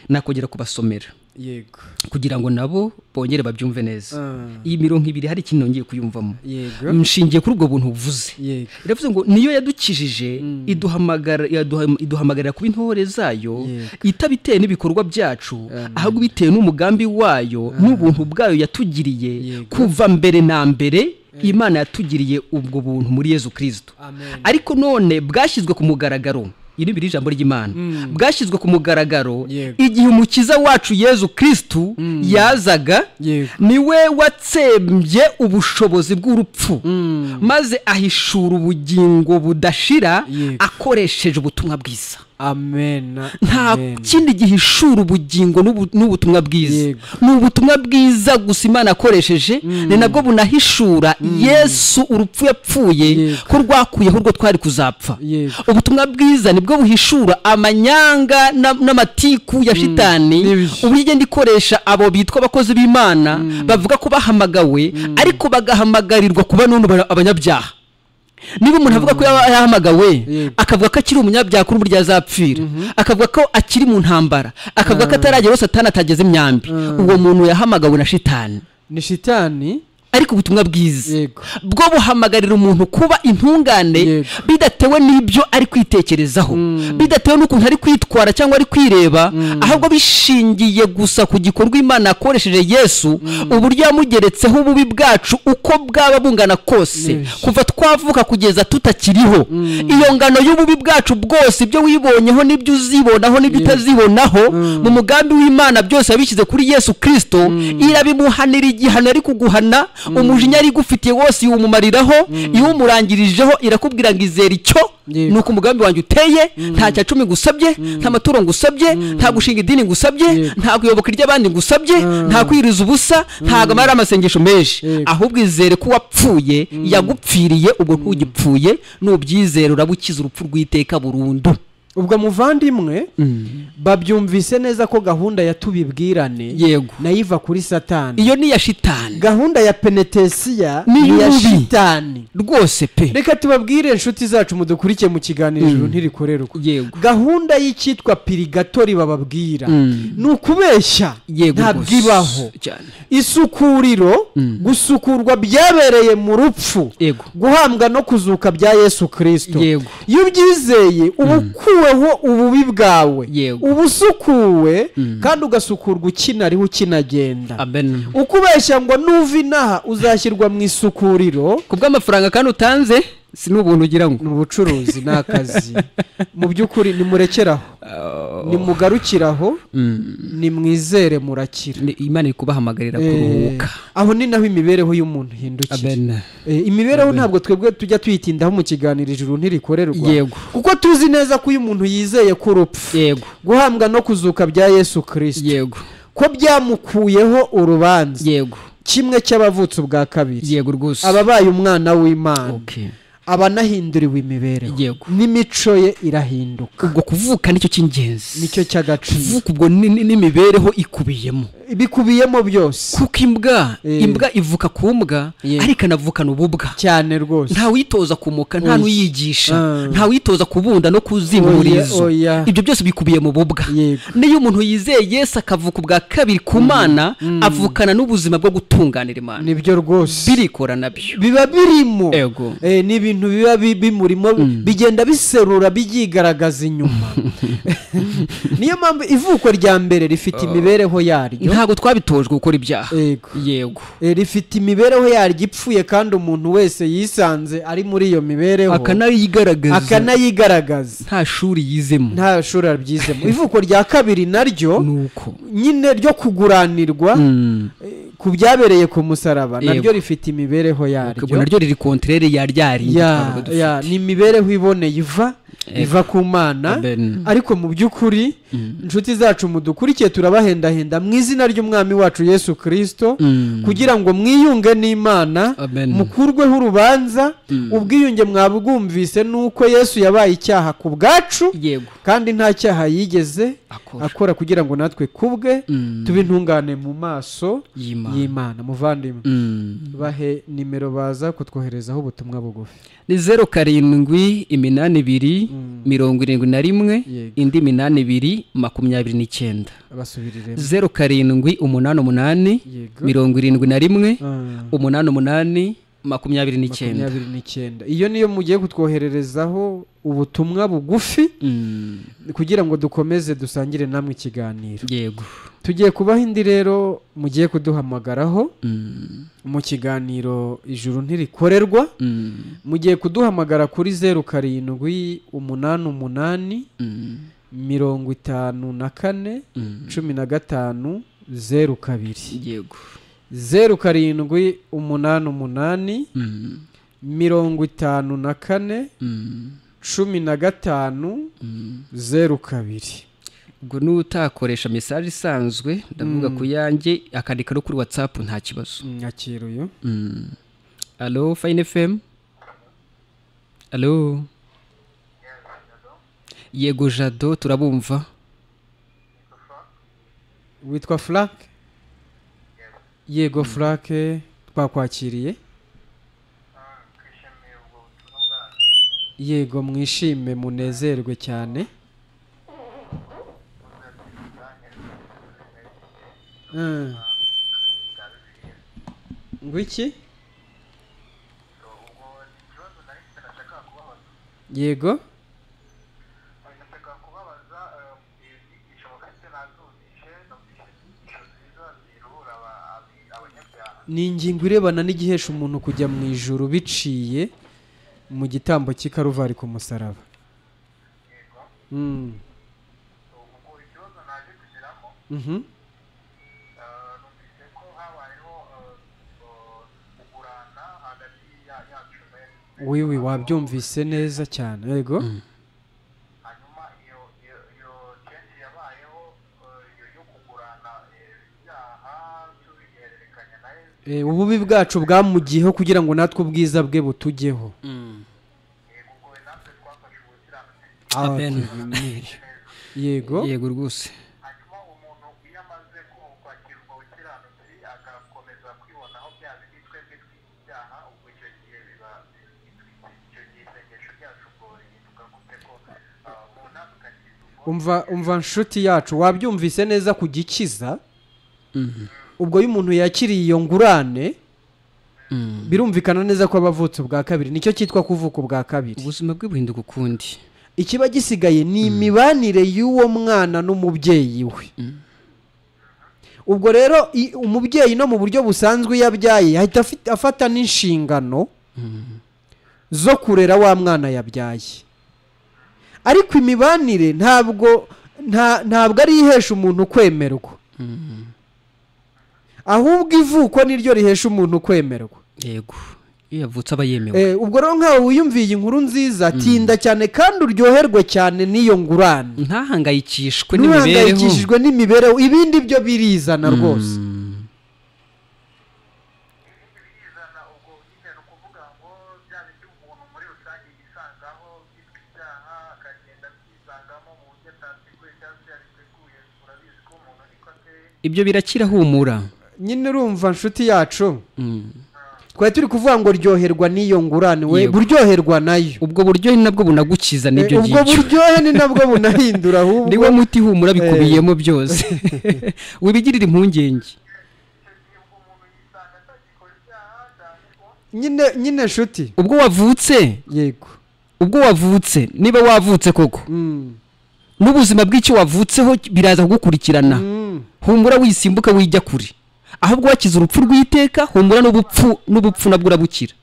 Speaker 1: nakongera kubasomera,
Speaker 2: yego,
Speaker 1: kugira ngo nabo bongere babyumve neza. Iyi mirongo ibiri hari ikintu ngiye kuyumvamo,
Speaker 2: yego,
Speaker 1: nshingiye kuri ubwo buntu buvuze.
Speaker 2: yego,
Speaker 1: iravuze ngo niyo yadukijije, iduhamagarira kuba intore zayo, itabiteye n'ibikorwa byacu, ahubwo bitewe n'umugambi wayo n'ubuntu bwayo yatugiriye kuva mbere na mbere. Imana yatugiriye ubwo buntu muri Yesu Kristo, ariko none bwashyizwe ku mugaragaro. Iri biri ijambo ry'Imana, bwashyizwe ku mugaragaro igihe umukiza wacu Yesu Kristo yazaga, niwe watsembye ubushobozi bw'urupfu, maze ahishura ubugingo budashira akoresheje ubutumwa bwiza.
Speaker 2: Amen.
Speaker 1: Nta kindi gihishura ubugingo n'ubutumwa bwiza, ni ubutumwa bwiza gusa Imana akoresheje, ni nabwo bunahishura Yesu urupfu yapfuye ko rwakuyeho urwo twari kuzapfa. Ubutumwa bwiza nibwo buhishura amanyanga n'amatiku ya shitani, uburyo igenda ikoresha abo bitwa abakozi b'Imana, bavuga ko bahamagawe ariko bagahamagarirwa kuba none abanyabyaha. Niba umuntu avuga ko yahamagawe, akavuga ko akiri umunyabyaha kuri burya azapfira, akavuga ko akiri mu ntambara, akavuga ko ataragera Satani atageze imyambi, uwo muntu yahamagawe na shitani.
Speaker 2: Ni shitani.
Speaker 1: Ariko ubutumwa bwiza bwo buhamagarira umuntu kuba intungane, bidatewe n'ibyo ari kwitekerezaho, bidatewe n'ukuntu ari kwitwara cyangwa ari kwireba, ahubwo bishingiye gusa ku gikorwa Imana yakoresheje Yesu, uburyo yamugeretseho ububi bwacu uko bwaba bungana kose, kuva twavuka kugeza tutakiriho. Iyo ngano y'ububi bwacu bwose, ibyo wibonyeho n'ibyo uzibonaho n'ibyo utazibonaho, mu mugambi w'Imana byose yabishyize kuri Yesu Kristo, irabimuhanira igihano ari kuguhana, umujinya ari gufitiye wose iwumumariraho, iwumurangirijeho, irakubwira ngo izere icyo, nuko umugambi wanjye uteye, nta cya 10 ngusabye, nta maturo ngusabye, nta gushinga idini ngusabye, nta kuyoboka iry'abandi ngusabye, nta kwiriza ubusa, nta gamara amasengesho menshi, ahubwo izere ko wapfuye, yagupfiriye, ubwo ntugipfuye, nubyizera urabukiza urupfu rw'iteka burundu.
Speaker 2: Ubwo muvandimwe babyumvise neza ko gahunda yatubibwirane nayiva kuri Satani.
Speaker 1: Iyo ni ya shitani.
Speaker 2: Gahunda ya penetesiya ni ya shitani
Speaker 1: rwose pe.
Speaker 2: Reka tubabwire inshuti zacu mudukurikiye mu kiganiro Ijuru Ntirikorerwa. Gahunda y'ikitwa pirigatori bababwira ni ukubeshya, ntabwo ibaho. Isukuriro, gusukurwa byabereye mu rupfu, guhambwa no kuzuka bya Yesu Kristo. Iyo ubyizeye ubukuweho ububi bwawe, ubusukuwe, kandi ugasukurwa ukinariho ukinagenda. Ukubeshya ngo nuva inaha uzashyirwa mu isukuriro
Speaker 1: kubw'amafaranga kandi utanze, si n'ubuntu ugira ngo
Speaker 2: ni ubucuruzi, ni akazi. Mu by'ukuri nimurekeraho, nimugarukiraho, nimwizere murakira.
Speaker 1: Imana iri kubahamagarira kuruhuka.
Speaker 2: Aho ni naho imibereho y'umuntu hindukira. Imibereho ntabwo twebwe tujya tuyitindaho mu kiganiro Ijuru Ntirikorerwa, kuko tuzi neza ko uyu muntu yizeye ko urupfu, guhambwa no kuzuka bya Yesu Kristo, ko byamukuyeho urubanza, kimwe cy'abavutse ubwa kabiri, ababaye umwana w'Imana, abanahinduriwe imibereho, n'imico ye irahinduka.
Speaker 1: Ubwo kuvuka nicyo cy'ingenzi,
Speaker 2: nicyo cy'agaciro.
Speaker 1: Kuvuka ubwo n'imibereho ikubiyemo,
Speaker 2: bikubiyemo byose.
Speaker 1: Kuko imbwa ivuka ku mbwa, ariko anavukana ububwa
Speaker 2: cyane rwose.
Speaker 1: Nta witoza kumuka, nta nuyigisha, nta witoza kubunda no kuzinga umurizo. Ibyo byose bikubiye mu bubwa. Niyo umuntu yizeye Yesu akavuka ubwa kabiri ku Mana, avukana n'ubuzima bwo gutunganira Imana.
Speaker 2: Nibyo rwose
Speaker 1: birikora nabyo,
Speaker 2: biba birimo. N'ibintu biba bimurimo bigenda biserura byigaragaza inyuma. Niyo mpamvu ivuko rya mbere rifite imibereho yaryo.
Speaker 1: Ntabwo twabitojwe gukora ibyaha.
Speaker 2: Rifite imibereho yaryo ipfuye, kandi umuntu wese yisanze ari muri iyo mibereho akanayigaragaza.
Speaker 1: Nta shuri yizemo,
Speaker 2: nta shuri abyizemo. Ivuko rya kabiri naryo nyine ryo kuguranirwa, ku byabereye ku musaraba
Speaker 1: Yego.
Speaker 2: naryo rifite imibereho yaryo
Speaker 1: ubwo naryo riri kontrere ya ryari
Speaker 2: ni imibereho iboneye iva ku Mana.
Speaker 1: Amen.
Speaker 2: ariko mu by'ukuri inshuti zacu mudukurikiye turabahendahenda mu izina ry'umwami wacu Yesu Kristo kugira ngo mwiyunge n'Imana,
Speaker 1: Amen.
Speaker 2: mukurweho urubanza. ubwiyunge mwabwumvise nuko Yesu yabaye icyaha ku bwacu,
Speaker 1: Yego.
Speaker 2: kandi nta cyaha yigeze akora kugira ngo natwe kubwe tube intungane mu maso y'Imana. Muvandimwe, bahe nimero baza kutwoherezaho ubutumwa bugufi.
Speaker 1: Ni 078271 indi 8229.
Speaker 2: Abasubiriremo
Speaker 1: 0788 71 8829.
Speaker 2: iyo niyo mugiye kutwohererezaho ubutumwa bugufi kugira ngo dukomeze dusangire namwe ikiganiro.
Speaker 1: Yego.
Speaker 2: Tugiye kubaho indi rero mugiye kuduhamagaraho mu kiganiro Ijuru Ntirikorerwa. Mugiye kuduhamagara kuri 0788 54 15 02.
Speaker 1: Yego.
Speaker 2: 0788 54 15 02.
Speaker 1: ubwo n'utakoresha message isanzwe ndavuga ku yanjye akandika no kuri WhatsApp nta kibazo.
Speaker 2: Nyakiruyo.
Speaker 1: Allo Fine FM. Allo. Yego Jado turabumva.
Speaker 2: Witwa Frank? Yego Frank, twakwakiriye. Yego mwishime munezerwe cyane. Ngwiki? Yego. Ni ingingo irebana n'igihesha umuntu kujya mu ijuru biciye mu gitambo cy'ikaruvari ku musaraba. Wiwi wabyumvise neza cyane. Yego. Ububi bwacu bwamugiyeho kugira ngo natwe ubwiza bwe butujyeho.
Speaker 1: Amen.
Speaker 2: Yego.
Speaker 1: Yego rwose.
Speaker 2: umva nshuti yacu wabyumvise neza ku gikiza. Ubwo iyo umuntu yakiriye iyo ngurane birumvikana neza ko abavutse ubwa kabiri. Nicyo cyitwa kuvuka ubwa kabiri.
Speaker 1: Ubuzima bwe buhinduka ukundi.
Speaker 2: Ikiba gisigaye ni imibanire y'uwo mwana n'umubyeyi we. Ubwo rero umubyeyi no mu buryo busanzwe yabyaye ahita afata n'inshingano zo kurera wa mwana yabyaye. Ariko imibanire ntabwo ari ihesha umuntu kwemerwa. Ahubwo ivuko niryo rihesha umuntu kwemerwa.
Speaker 1: Yego. Iyo yavutse aba yemewe.
Speaker 2: Ubwo rero nkawe wiyumviye inkuru nziza tinda cyane kandi uryoherwe cyane n'iyo ngurane.
Speaker 1: Ntahangayikishwe
Speaker 2: n'imibereho. Ibindi byo birizana rwose.
Speaker 1: Ibyo birakira humura.
Speaker 2: Nyine urumva nshuti yacu. Twari turi kuvuga ngo ryoherwa n'iyo ngurane we buryoherwa nayo.
Speaker 1: Ubwo buryohe nabwo bunagukiza nibyo
Speaker 2: ngicyo. Ubwo buryohe ni nabwo bunahindura ahubwo.
Speaker 1: Niwe muti humura bikubiyemo byose. Wibigirira impungenge.
Speaker 2: Nyine nshuti.
Speaker 1: Ubwo wavutse.
Speaker 2: Yego.
Speaker 1: Ubwo wavutse niba wavutse koko. N'ubuzima bw'icyo wavutseho biraza kugukurikirana. Humura wisimbuka wijya kuri. Ahubwo wakiza urupfu rw'iteka humura n'ubupfu nabwo urabukira.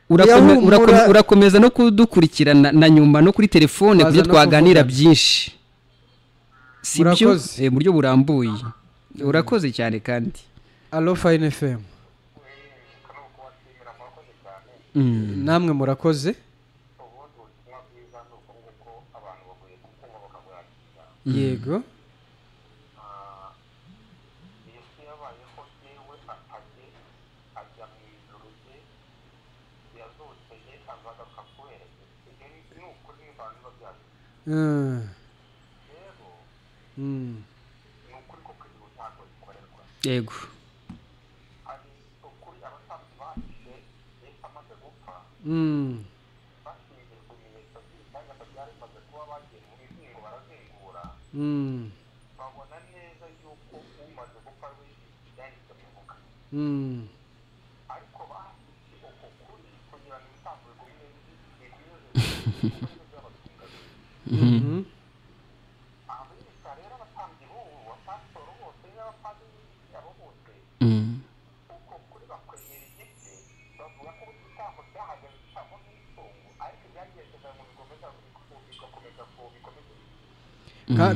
Speaker 1: urakomeza no kudukurikirana na nyuma no kuri telefone kuburyo twaganira byinshi sibyo mu buryo burambuye urakoze cyane kandi
Speaker 2: Allo Fine FM namwe murakoze yego
Speaker 1: yego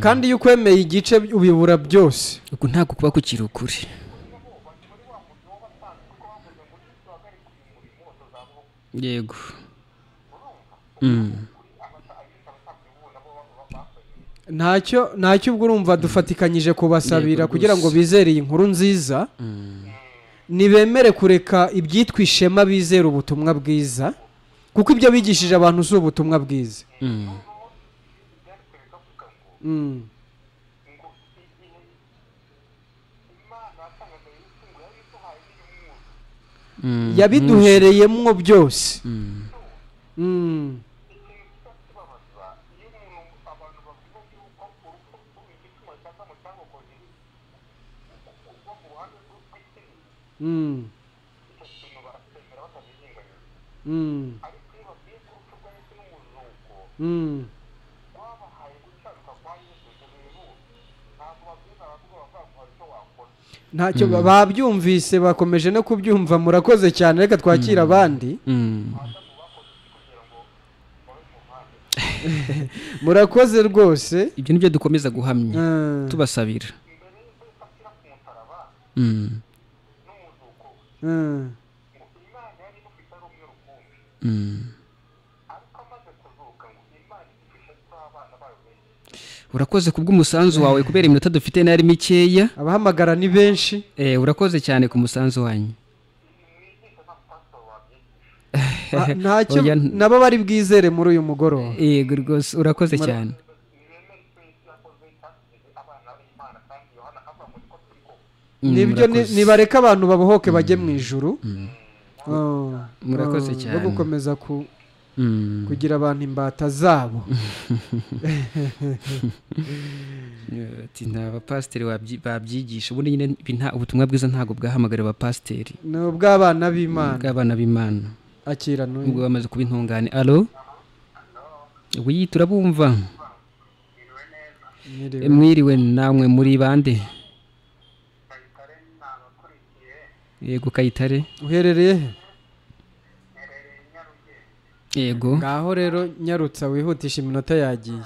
Speaker 2: kandi iyo ukwemeye igice ubibura byose
Speaker 1: uko ntabwo kuba kukiri ukuri yego
Speaker 2: ntacyo ubwo urumva dufatikanyije kubasabira kugira ngo bizere iyi nkuru nziza nibemere kureka ibyitwa ishema bizera ubutumwa bwiza kuko ibyo bigishije abantu si ubutumwa bwiza yabiduhereyemo byose ntacyo babyumvise bakomeje no kubyumva murakoze cyane reka twakira abandi murakoze rwose
Speaker 1: ibyo nibyo dukomeza guhamya tubasabira urakoze kubw'umusanzu wawe kubera iminota dufite nari mikeya
Speaker 2: abahamagara ni benshi
Speaker 1: urakoze cyane ku musanzu wanyu
Speaker 2: ntacyo nabo bari bwizere muri uyu mugoroba
Speaker 1: yego rwose urakoze cyane
Speaker 2: nibyo nibareka abantu babohoke bajye mu ijuru
Speaker 1: murakoze cyane
Speaker 2: no gukomeza kugira abantu imbata zabo
Speaker 1: nta bapasiteri babyigisha ubundi nyine ubutumwa bwiza ntabwo bwahamagara abapasiteri
Speaker 2: ni ubw'abana b'Imana akira
Speaker 1: n'ubwo bamaze kuba intungane alo turabumva mwiriwe namwe muri bande yego Kayitare
Speaker 2: uherereye he
Speaker 1: yego
Speaker 2: ngaho rero nyarutsa wihutisha iminota yagiye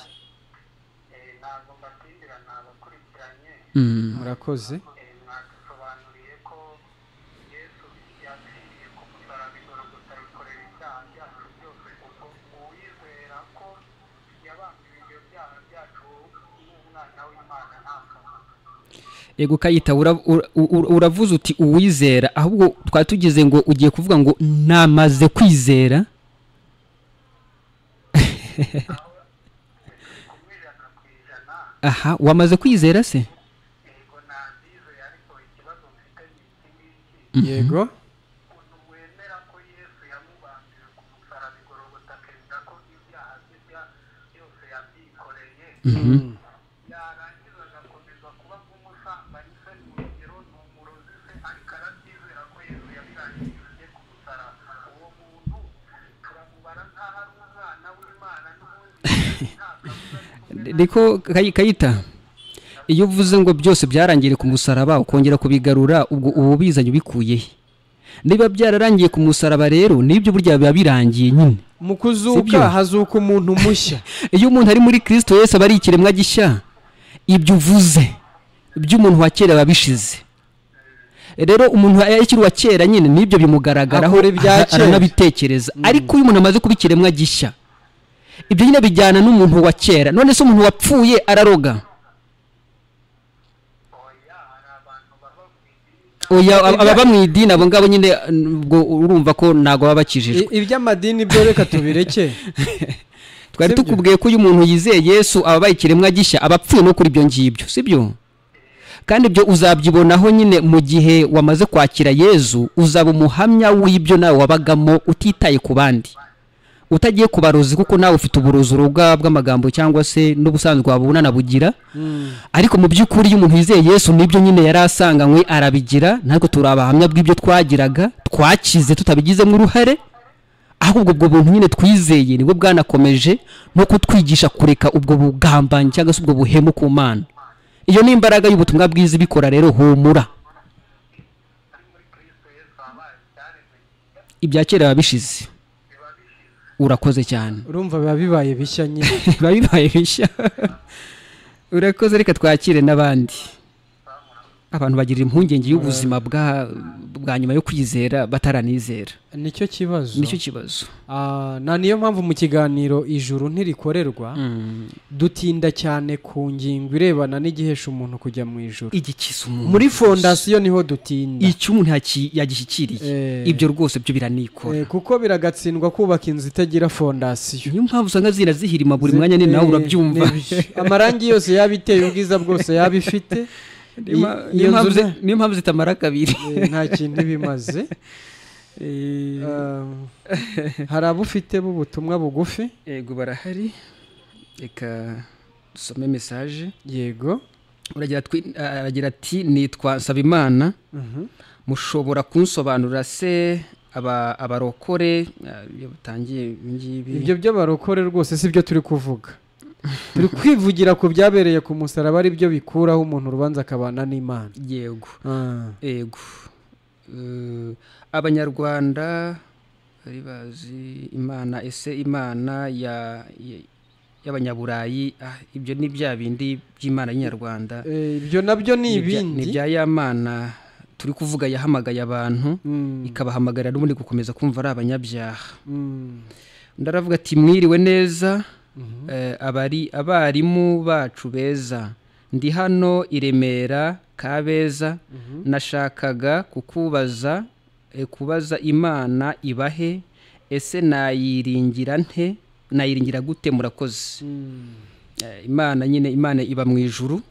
Speaker 2: murakoze
Speaker 1: yego Kayita uravuze uti uwizera ahubwo twari tugize ngo ugiye kuvuga ngo namaze kwizera aha wamaze kwizera se
Speaker 2: yego
Speaker 1: Riko Kayita iyo uvuze ngo byose byarangiriye ku musaraba ukongera kubigarura ubwo ubizanye ubikuye niba byararangiye ku musaraba rero nibyo burya biba birangiye nyine.
Speaker 2: Mu kuzuka hazuka umuntu mushya.
Speaker 1: Iyo umuntu ari muri Kristo Yesu aba ari ikiremwa gishya, ibyo uvuze by'umuntu wa kera babishize. Rero umuntu yakiri wa kera nyine nibyo bimugaragaraho, aranabitekereza. Ariko iyo umuntu amaze kuba ikiremwa gishya, ibyo nyine bijyana n'umuntu wa kera. None se umuntu wapfuye araroga? Oya, ababa mu idini abo ngabo nyine ubwo urumva ko ntago baba bakijijwe.
Speaker 2: Iby'amadini byo reka tubireke.
Speaker 1: Twari tukubwiye ko uyu muntu yizeye Yesu aba bayikiremwa gishya, abapfuye no kuri ibyo ngibyo, sibyo? Kandi ibyo uzabyibonaho nyine mu gihe wamaze kwakira Yesu, uzaba umuhamya w'ibyo nawe wabagamo utitaye ku bandi, utagiye kubarozi, kuko nawe ufite uburozi bw'amagambo cyangwa se n'ubusanzwe wabubona bugira. Ariko mu by'ukuri iyo umuntu yizeye Yesu nibyo nyine yari asanganywe arabigira. Ntabwo turi abahamya bw'ibyo twagiraga, twakize tutabigizemo uruhare, ahubwo ubwo buntu nyine twizeye nibwo bwanakomeje no kutwigisha kureka ubwo bugambanyi cyangwa se ubwo buhemu ku Mana. Iyo ni imbaraga y'ubutumwa bwiza ibikora. Rero humura, ibya kera babishize. Urakoze cyane.
Speaker 2: Urumva biba bibaye bishya nyine.
Speaker 1: Biba bibaye bishya. Urakoze, reka twakire n'abandi. Abantu bagirira impungenge y'ubuzima bwa nyuma yo kwizera bataranizera.
Speaker 2: Nicyo kibazo.
Speaker 1: Nicyo kibazo.
Speaker 2: Niyo mpamvu mu kiganiro Ijuru Ntirikorerwa dutinda cyane ku ngingo irebana n'igihesha umuntu kujya mu ijuru.
Speaker 1: Igikiza umuntu.
Speaker 2: Muri fondasiyo niho dutinda.
Speaker 1: Icyo umuntu yagishyikiriye. Ibyo rwose byo biranikora.
Speaker 2: Kuko biragatsindwa kubaka inzu itagira fondasiyo.
Speaker 1: Niyo mpamvu usanga zihirima buri mwanya, ni nawe urabyumva.
Speaker 2: Amarangi yose yabiteye, ubwiza bwose yabifite.
Speaker 1: Niyo mpamvu zitamara kabiri.
Speaker 2: Nta kintu bimaze. Hari abufite b'ubutumwa bugufi?
Speaker 1: Yego, barahari. Reka dusome message.
Speaker 2: Yego.
Speaker 1: Aragira ati nitwa Nsabimana, mushobora kunsobanurira se abarokore batangiye ngibi?
Speaker 2: Ibyo byo barokore rwose si byo turi kuvuga. Turi kwivugira ku byabereye ku musaraba, ari byo bikuraho umuntu urubanza akabana n'Imana.
Speaker 1: Yego. Yego. Abanyarwanda bari bazi Imana, ese Imana y'abanyaburayi, ibyo ni bya bindi by'Imana y'inyarwanda.
Speaker 2: Ibyo nabyo ni ibindi.
Speaker 1: Ni bya ya Mana turi kuvuga yahamagaye abantu, ikabahamagarira n'ubundi gukomeza kumva ari abanyabyaha. Ndaravuga ati mwiriwe neza. Abarimu bacu beza, ndi hano i Remera Kabeza. Nashakaga kubaza Imana ibahe, ese nayiringira nte, nayiringira gute? Murakoze. Imana nyine, Imana iba mu ijuru.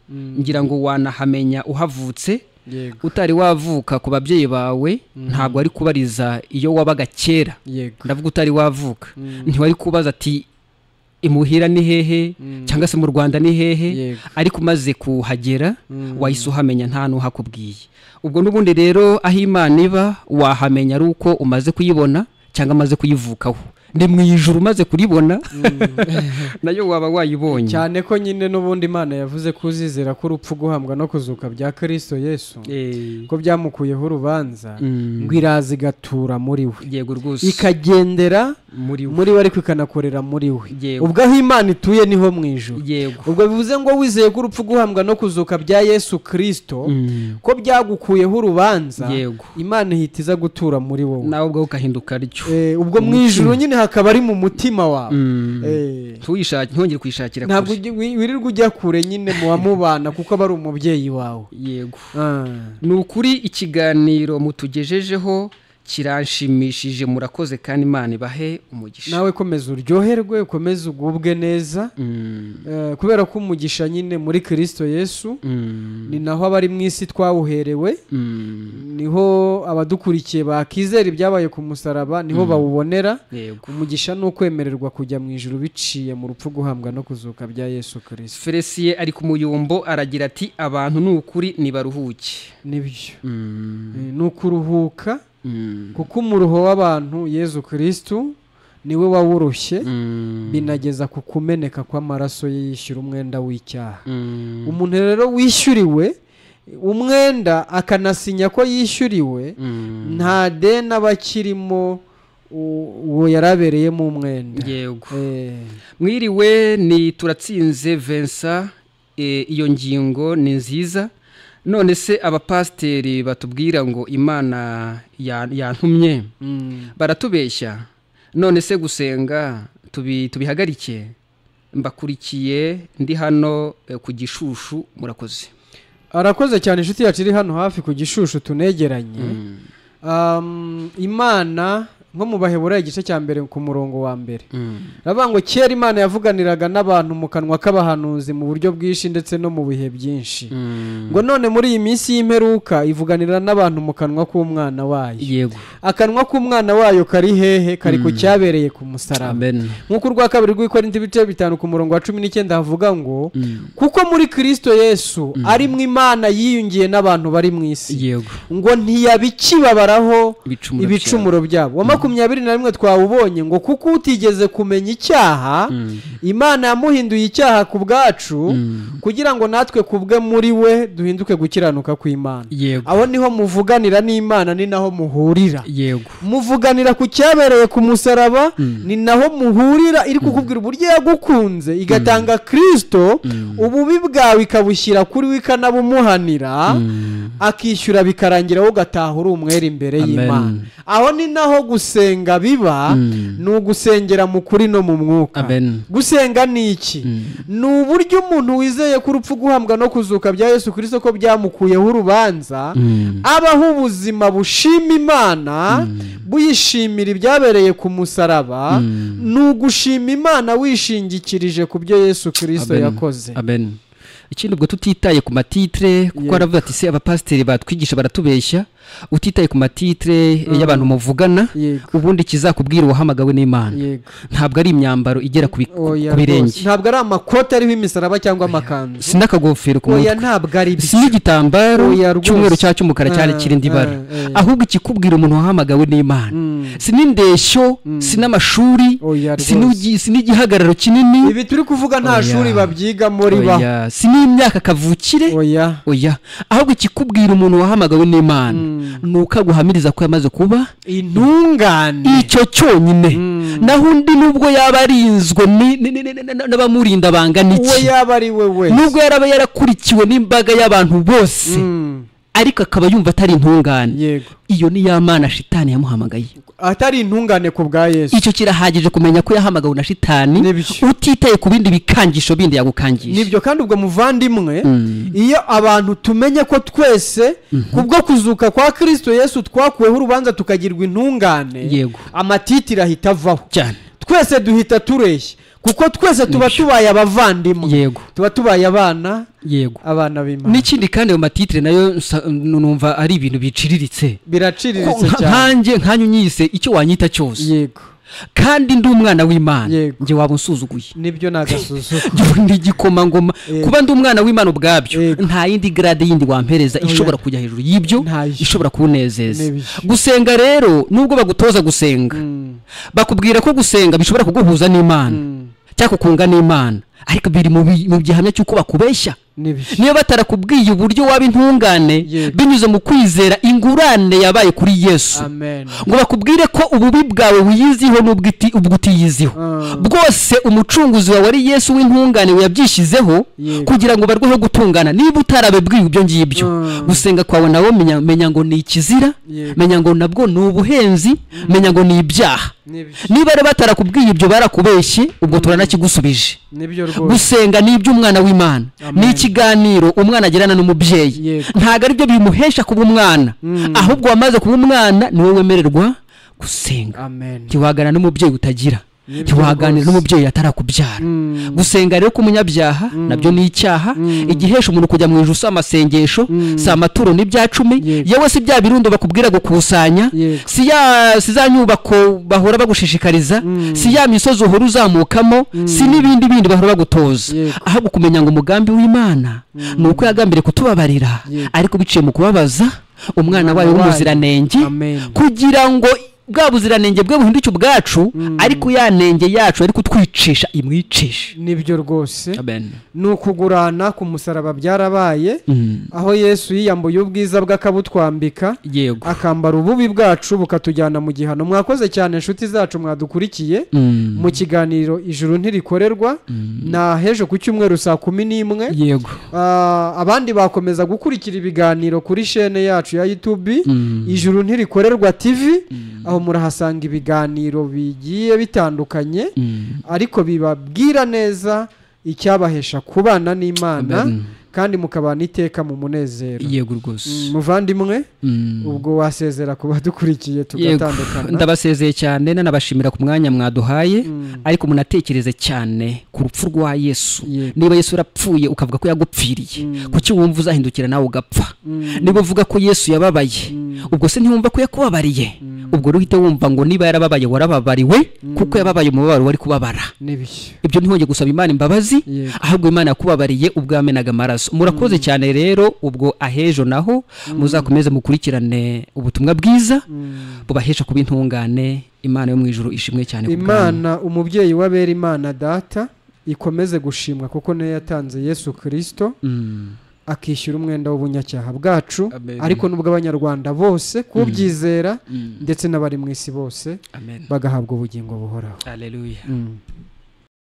Speaker 1: Ngira ngo wanahamenya uhavutse. Utari wavuka ku babyeyi bawe ntabwo ari kubariza iyo wabaga kera. Ndavuga utari wavuka, ntiwari kubaza ati imuhira ni hehe cyangwa se mu Rwanda ni hehe. Ariko umaze kuhagera wahise uhamenya, nta n'uhakubwiye. Ubwo n'ubundi rero aho Imana iba wahamenya ari uko umaze kuyibona cyangwa amaze kuyivukaho. Ndi mu ijuru umaze kuribona nayo waba wayibonye. Cyane
Speaker 2: ko nyine n'ubundi Imana yavuze ko uzizera ko urupfu, guhambwa no kuzuka bya Kristo Yesu ko byamukuyeho urubanza, ngo iraza igatura muri we.
Speaker 1: Yego rwose.
Speaker 2: Ikagendera muri we, ariko ikanakorera muri we. Ubwo aho Imana ituye niho mu ijuru. Ubwo bivuze ngo wizeye ko urupfu, guhambwa no kuzuka bya Yesu Kristo ko byagukuyeho urubanza, Imana ihita iza gutura muri wowe,
Speaker 1: nawe ubwo ukahinduka ryo.
Speaker 2: Ubwo mu ijuru nyine hakaba ari mu mutima wawe.
Speaker 1: Ntongere kwishakira
Speaker 2: kure. Ntabwo wirirwa ujya kure nyine mu bamubana, kuko aba ari umubyeyi wawe.
Speaker 1: Yego. Ni ukuri ikiganiro mutugejejeho kiranshimishije, murakoze kandi Imana ibahe umugisha.
Speaker 2: Nawe komeza uryoherwe, ukomeze ugubwe neza. Kubera ko umugisha nyine muri Kristo Yesu ni naho abari mu isi twawuherewe. Niho abadukurikiye bakizera ibyabaye ku musaraba niho bawubonera. Umugisha no kwemererwa kujya mu ijuru biciye mu rupfu, guhambwa no kuzuka bya Yesu Kristo.
Speaker 1: Felicier ari ku muyumbo aragira ati abantu ni ukuri nibaruhuke.
Speaker 2: Nibyo. Nukuruhuka. Kuko umuruho w'abantu Yesu Kristo niwe wawurushye, binageza ku kumeneka kw'amaraso ye yishyura umwenda w'icyaha. Umuntu rero wishyuriwe umwenda akanasinya ko yishyuriwe nta deni aba akirimo uwo yarabereyemo umwenda.
Speaker 1: Yego. Mwiriwe ni turatsinze Vincent, iyo ngingo ni nziza. None se abapasiteri batubwira ngo Imana yantumye baratubeshya. None se gusenga tubihagarike? Mbakurikiye ndi hano ku Gishushu, murakoze.
Speaker 2: Arakoze cyane inshuti yacu iri hano hafi ku Gishushu tunegeranye. Imana nko mu Baheburayo igice cya mbere ku murongo wa mbere ravuga ngo kera Imana yavuganiraga n'abantu mu kanwa k'abahanuzi mu buryo bwinshi ndetse no mu bihe byinshi, ngo none muri iyi minsi y'imperuka ivuganira n'abantu mu kanwa k'umwana wayo.
Speaker 1: Yego.
Speaker 2: Akanwa k'umwana wayo kari hehe? Kari ku cyabereye ku musaraba. Nk'uko urwa kabiri rw'Ikorinto ibice 5 ku murongo wa 19 havuga ngo kuko muri Kristo Yesu ari mu Imana yiyungiye n'abantu bari mu isi.
Speaker 1: Yego.
Speaker 2: Ngo ntiyabikibabaraho ibicumuro byabo. 21 twawubonye ngo kuko utigeze kumenya icyaha Imana yamuhinduye icyaha ku bwacu kugira ngo natwe kubwe muri we duhinduke gukiranuka kw'Imana. Aho niho muvuganira n'Imana, ni naho muhurira.
Speaker 1: Yego.
Speaker 2: Muvuganira ku cyabereye ku musaraba, ni naho muhurira iri kukubwira uburyo yagukunze igatanga Kristo, ububi bwawe ikabushyira kuri we ikanabumuhanira, akishyura bikarangira wowe ugataha uri umwere imbere y'Imana. Aho ni naho gusenga biba, ni ugusengera mu kuri no mu mwuka. Gusenga ni iki? Ni uburyo umuntu wizeye ko urupfu, guhambwa no kuzuka bya Yesu Kristo ko byamukuyeho urubanza, abaho ubuzima bushima Imana, buyishimira ibyabereye ku musaraba. Ni ugushima Imana wishingikirije ku byo Yesu Kristo yakoze.
Speaker 1: Ikindi ubwo tutitaye ku matitre, kuko aravuga ati se abapasiteri batwigisha baratubeshya, utitaye ku matitre y'abantu muvugana, ubundi kizakubwira uwahamagawe n'Imana. Ntabwo ari imyambaro igera ku birenge,
Speaker 2: ntabwo ari amakoti ariho imisaraba cyangwa amakanzu,
Speaker 1: sinakagofero ku mutwe,
Speaker 2: ntabwo ari
Speaker 1: ibyo, sinigitambaro cy'umweru cyangwa cy'umukara cyari kirindi bara, ahubwo ikikubwira umuntu wahamagawe n'Imana. Sinindeshyo, sinamashuri, sinigihagararo kinini.
Speaker 2: Ibi turi kuvuga nta shuri babyiga muri ba,
Speaker 1: imyaka kavukire, oya, ahubwo ikikubwira umuntu wahamagawe n'Imana nuko aguhamiriza ko yamaze kuba
Speaker 2: intungane.
Speaker 1: Icyo cyonyine. Naho undi nubwo yaba arinzwe n'abamurinda bangana iki,
Speaker 2: we yaba ari we,
Speaker 1: nubwo yaraba yarakurikiwe n'imbaga y'abantu bose, ariko akaba yumva atari intungane, iyo ni ya Mana shitani yamuhamagaye,
Speaker 2: atari intungane ku bwa Yesu.
Speaker 1: Icyo kirahagije kumenya ko yahamagawe na shitani, utitaye ku bindi bikangisho bindi yagukangisha.
Speaker 2: Nibyo. Kandi ubwo muvandimwe, iyo abantu tumenye ko twese kubwo kuzuka kwa Kristo Yesu twakuweho urubanza tukagirwa intungane, amatitira ahita avaho cyane, twese duhita tureshya, kuko twese tuba tubaye abavandimwe, tuba tubaye abana, abana b'Imana.
Speaker 1: N'ikindi kandi ayo matitire nayo numva ari ibintu biciriritse,
Speaker 2: biraciriritse cyane.
Speaker 1: Nkanyu nyise icyo wanyita cyose, kandi ndi umwana w'Imana, nje waba unsuzuguye.
Speaker 2: Nibyo nagasuzugura,
Speaker 1: ndi gikomangoma. Kuba ndi umwana w'Imana ubwabyo nta yindi grade yindi wampereza ishobora kujya hejuru y'ibyo, ishobora kunezeza. Gusenga rero, nubwo bagutoza gusenga, bakubwira ko gusenga bishobora kuguhuza n'Imana cyangwa kukunga n'Imana, ariko biri mu gihamya cy'uko bakubeshya. Niyo batarakubwiye uburyo waba intungane binyuze mu kwizera ingurane yabaye kuri Yesu, ngo bakubwire ko ububi bwawe wiyiziho n'ubwo utiyiziho bwose umucunguzi wawe ari Yesu w'intungane yabyishyizeho kugira ngo barweho gutungana. Niba utarabebwiye ibyo ngibyo, gusenga kwawe nawe menya ngo ni ikizira, menya ngo nabwo ni ubuhenzi, menya ngo ni ibyaha. Niba rero batarakubwiye ibyo barakubeshye, ubwo turanakigusubije. Gusenga ni iby'umwana w'Imana, ni ikiganiro umwana agirana n'umubyeyi, ntabwo ari byo bimuhesha kuba umwana, ahubwo wamaze kuba umwana niwe wemererwa gusenga. Ntiwagana n'umubyeyi utagira, ntiwaganira n'umubyeyi atarakubyara. Gusenga rero k'umunyabyaha nabyo ni icyaha, igihesha umuntu kujya mu ijuru si amasengesho, si amaturo n'ibya 10, yewe si bya birundo bakubwira gukusanya, si za nyubako bahora bagushishikariza, si ya misozi uhora uzamukamo, si n'ibindi bindi bahora bagutoza. Ahubwo kumenya ngo umugambi w'Imana ni uko yagambiriye kutubabarira, ariko biciye mu kubabaza umwana wayo w'umuziranenge, kugira ngo bwa buziranenge bwe buhinduke ubwacu ariko yanenge yacu ariko twicisha imwicisha.
Speaker 2: Nibyo rwose.
Speaker 1: Amen.
Speaker 2: Nukugurana ku musaraba byarabaye aho Yesu yiyambuye ubwiza bw'akabutwambika akambara ububi bwacu bukatujyana mu gihano. Mwakoze cyane inshuti zacu mwadukurikiye mu kiganiro Ijuru Ntirikorerwa na hejo ku cyumweru saa 11.
Speaker 1: Yego.
Speaker 2: Abandi bakomeza gukurikira ibiganiro kuri chaîne yacu ya YouTube Ijuru Ntirikorerwa TV aho murahasanga ibiganiro bigiye bitandukanye ariko bibabwira neza icyabahesha kubana n'Imana kandi mukabana iteka mu munezero.
Speaker 1: Yego rwose.
Speaker 2: Muvandimwe ubwo wasezera kuba dukurikiye tugatandukana.
Speaker 1: Ndabasezeye cyane nanabashimira ku mwanya mwaduhaye ariko munatekereze cyane ku rupfu rwa Yesu. Niba Yesu yarapfuye ukavuga ko yagupfiriye kuki wumva uzahindukira nawe ugapfa? Niba uvuga ko Yesu yababaye ubwo se ntiwumva ko yakubabariye? Ubwo ruhite wumva ngo niba yarababaye warababariwe kuko yababaye umubabaro wari kubabara. Ibyo ntihonge gusaba Imana imbabazi ahubwo Imana yakubabariye ubwo yamenaga amaraso. Murakoze cyane rero ubwo ahejo naho muzakomeze mukurikirane ubutumwa bwiza bubahesha kuba intungane. Imana yo mu ijuru ishimwe cyane.
Speaker 2: Imana umubyeyi wabera Imana data ikomeze gushimwa kuko niyo yatanze Yesu Kristo akishyura umwenda w'ubunyacyaha bwacu ariko nubwo abanyarwanda bose kubyizera ndetse n'abari mu isi bose bagahabwa ubugingo buhoraho.
Speaker 1: Haleluya.